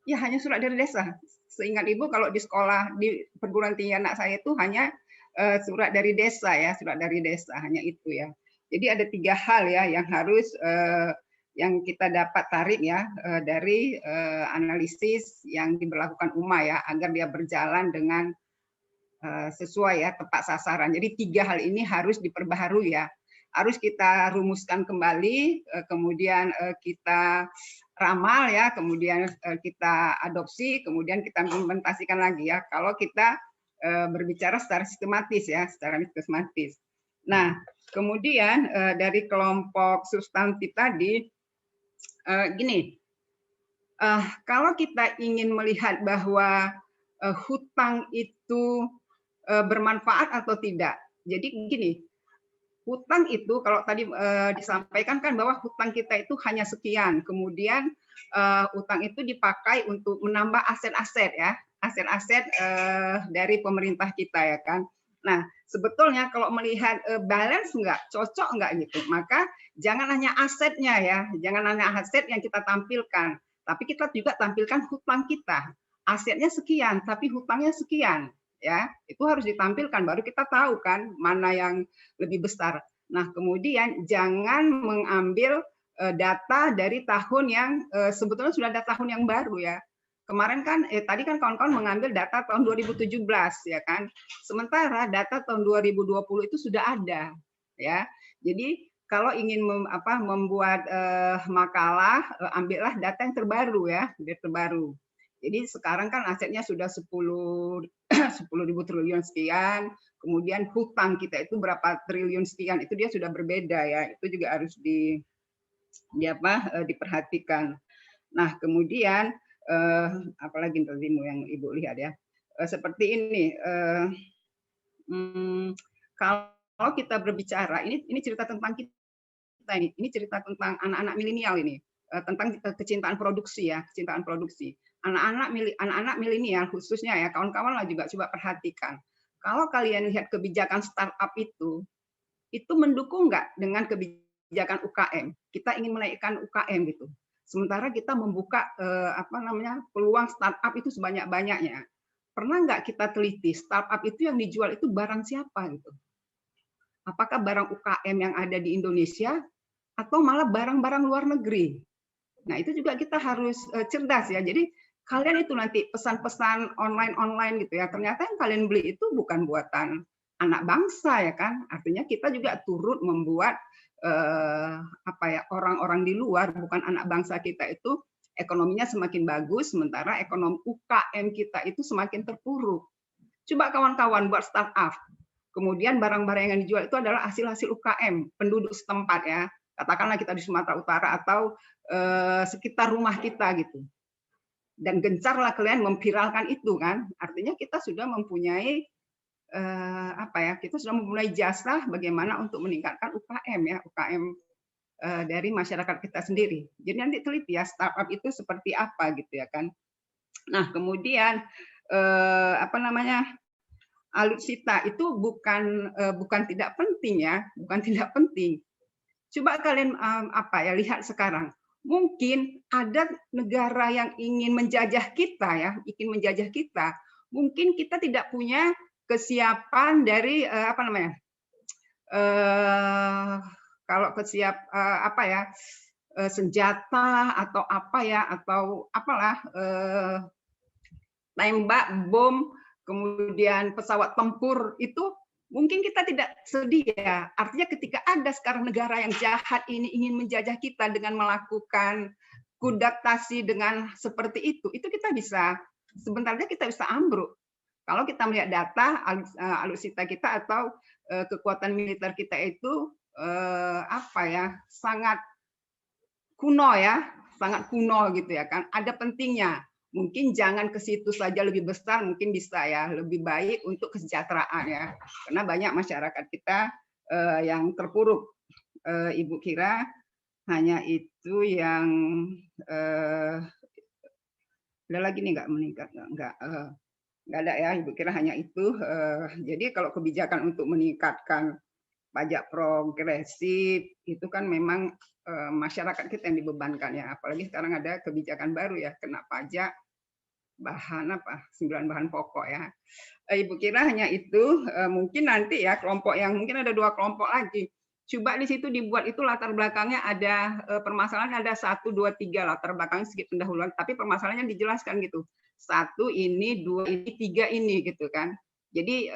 ya hanya surat dari desa. Seingat Ibu kalau di sekolah di perguruan tinggi anak saya itu hanya surat dari desa ya, surat dari desa hanya itu ya. Jadi ada 3 hal ya yang harus yang kita dapat tarik ya dari analisis yang diberlakukan UMA ya, agar dia berjalan dengan sesuai ya, tepat sasaran. Jadi 3 hal ini harus diperbaharui ya. harus kita rumuskan kembali, kemudian kita ramal ya, kemudian kita adopsi, kemudian kita implementasikan lagi ya. Kalau kita berbicara secara sistematis ya, secara sistematis. Nah, kemudian dari kelompok substantif tadi, gini, kalau kita ingin melihat bahwa hutang itu bermanfaat atau tidak, jadi gini, hutang itu kalau tadi disampaikan kan bahwa hutang kita itu hanya sekian, kemudian hutang itu dipakai untuk menambah aset-aset ya, aset-aset dari pemerintah kita ya kan. Nah, sebetulnya kalau melihat balance enggak, cocok enggak gitu, maka jangan hanya asetnya ya, jangan hanya aset yang kita tampilkan, tapi kita juga tampilkan hutang kita. Asetnya sekian, tapi hutangnya sekian, ya. Itu harus ditampilkan, baru kita tahu kan mana yang lebih besar. Nah, kemudian jangan mengambil data dari tahun yang sebetulnya sudah ada tahun yang baru ya. Kemarin kan tadi kan kawan-kawan mengambil data tahun 2017 ya kan. Sementara data tahun 2020 itu sudah ada ya. Jadi kalau ingin membuat makalah, ambillah data yang terbaru ya, terbaru. Jadi sekarang kan asetnya sudah 10.000 triliun sekian, kemudian hutang kita itu berapa triliun sekian, itu dia sudah berbeda ya. Itu juga harus diperhatikan. Nah, kemudian apalagi tadi yang Ibu lihat ya, seperti ini. Kalau kita berbicara, ini cerita tentang kita ini cerita tentang anak-anak milenial ini, tentang kecintaan produksi ya, kecintaan produksi. Anak-anak milenial khususnya ya, kawan-kawan lah juga coba perhatikan. Kalau kalian lihat kebijakan startup itu mendukung nggak dengan kebijakan UKM? Kita ingin menaikkan UKM gitu. Sementara kita membuka peluang startup itu sebanyak-banyaknya. Pernah nggak kita teliti startup itu yang dijual itu barang siapa gitu? Apakah barang UKM yang ada di Indonesia atau malah barang-barang luar negeri? Nah, itu juga kita harus cerdas ya. Jadi kalian itu nanti pesan-pesan online gitu ya. Ternyata yang kalian beli itu bukan buatan anak bangsa ya kan. Artinya kita juga turut membuat orang-orang di luar, bukan anak bangsa kita itu ekonominya semakin bagus, sementara ekonomi UKM kita itu semakin terpuruk. Coba kawan-kawan buat startup. Kemudian barang-barang yang dijual itu adalah hasil-hasil UKM penduduk setempat ya. Katakanlah kita di Sumatera Utara atau sekitar rumah kita gitu. Dan gencarlah kalian memviralkan itu kan. Artinya kita sudah mempunyai kita sudah mempunyai jasa bagaimana untuk meningkatkan UKM ya, UKM dari masyarakat kita sendiri. Jadi nanti teliti ya startup itu seperti apa gitu ya kan. Nah, kemudian alutsista itu bukan tidak penting ya, bukan tidak penting. Coba kalian lihat sekarang. Mungkin ada negara yang ingin menjajah kita ya, Mungkin kita tidak punya kesiapan dari senjata atau tembak, bom, kemudian pesawat tempur itu mungkin kita tidak sedia. Artinya ketika ada sekarang negara yang jahat ini ingin menjajah kita dengan melakukan kudaktasi dengan seperti itu kita bisa sebentar saja kita bisa ambruk. Kalau kita melihat data alutsista kita atau kekuatan militer kita itu sangat kuno ya, sangat kuno gitu ya kan. Ada pentingnya. Mungkin jangan ke situ saja lebih besar, mungkin bisa ya lebih baik untuk kesejahteraan ya. Karena banyak masyarakat kita yang terpuruk. Ibu kira hanya itu yang ada lagi nih nggak meningkat nggak ada ya. Ibu kira hanya itu. Jadi kalau kebijakan untuk meningkatkan pajak progresif itu kan memang masyarakat kita yang dibebankan ya, apalagi sekarang ada kebijakan baru ya, kena pajak 9 bahan pokok ya. Ibu kira hanya itu, mungkin nanti ya kelompok yang mungkin ada 2 kelompok lagi. Coba di situ dibuat itu latar belakangnya ada permasalahan ada 1, 2, 3 latar belakangnya sedikit pendahuluan, tapi permasalahannya dijelaskan gitu. 1 ini, 2 ini, 3 ini gitu kan. Jadi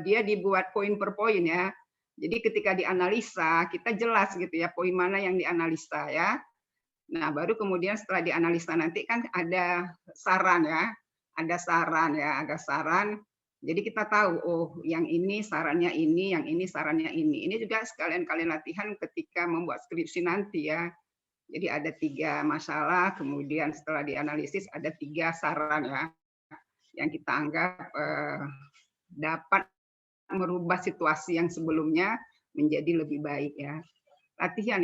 dia dibuat poin per poin ya. Jadi ketika dianalisa, kita jelas gitu ya, poin mana yang dianalisa ya. Nah, baru kemudian setelah dianalisa nanti kan ada saran ya, ada saran. Jadi kita tahu, oh yang ini sarannya ini, yang ini sarannya ini. Ini juga sekalian kalian latihan ketika membuat skripsi nanti ya. Jadi ada 3 masalah, kemudian setelah dianalisis ada 3 saran ya, yang kita anggap dapat merubah situasi yang sebelumnya menjadi lebih baik ya. Latihan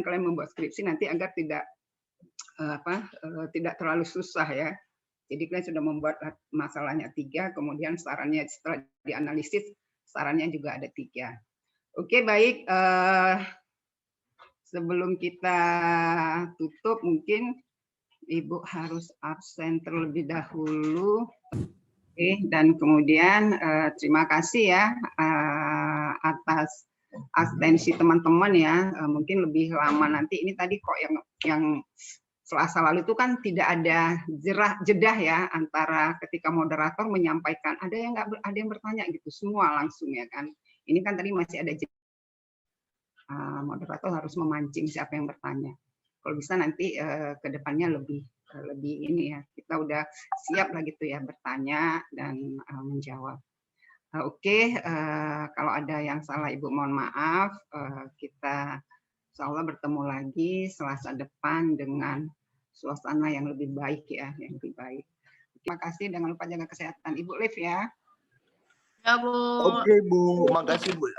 kalian membuat skripsi nanti agar tidak terlalu susah ya. Jadi kalian sudah membuat masalahnya 3, kemudian sarannya setelah dianalisis sarannya juga ada 3. Oke, baik. Sebelum kita tutup mungkin Ibu harus absen terlebih dahulu. Oke, dan kemudian terima kasih ya atas atensi teman-teman ya. Mungkin lebih lama nanti. Ini tadi kok yang Selasa lalu itu kan tidak ada jeda ya antara ketika moderator menyampaikan, ada yang bertanya gitu, semua langsung ya kan. Ini kan tadi masih ada jeda. Moderator harus memancing siapa yang bertanya. Kalau bisa nanti ke depannya lebih ini ya, kita udah siap lah gitu ya bertanya dan menjawab. Oke, kalau ada yang salah Ibu mohon maaf. Kita insya Allah bertemu lagi Selasa depan dengan suasana yang lebih baik ya, yang lebih baik. Terima kasih, jangan lupa jaga kesehatan. Ibu Liv ya. Ya Bu. Oke Bu, makasih Bu.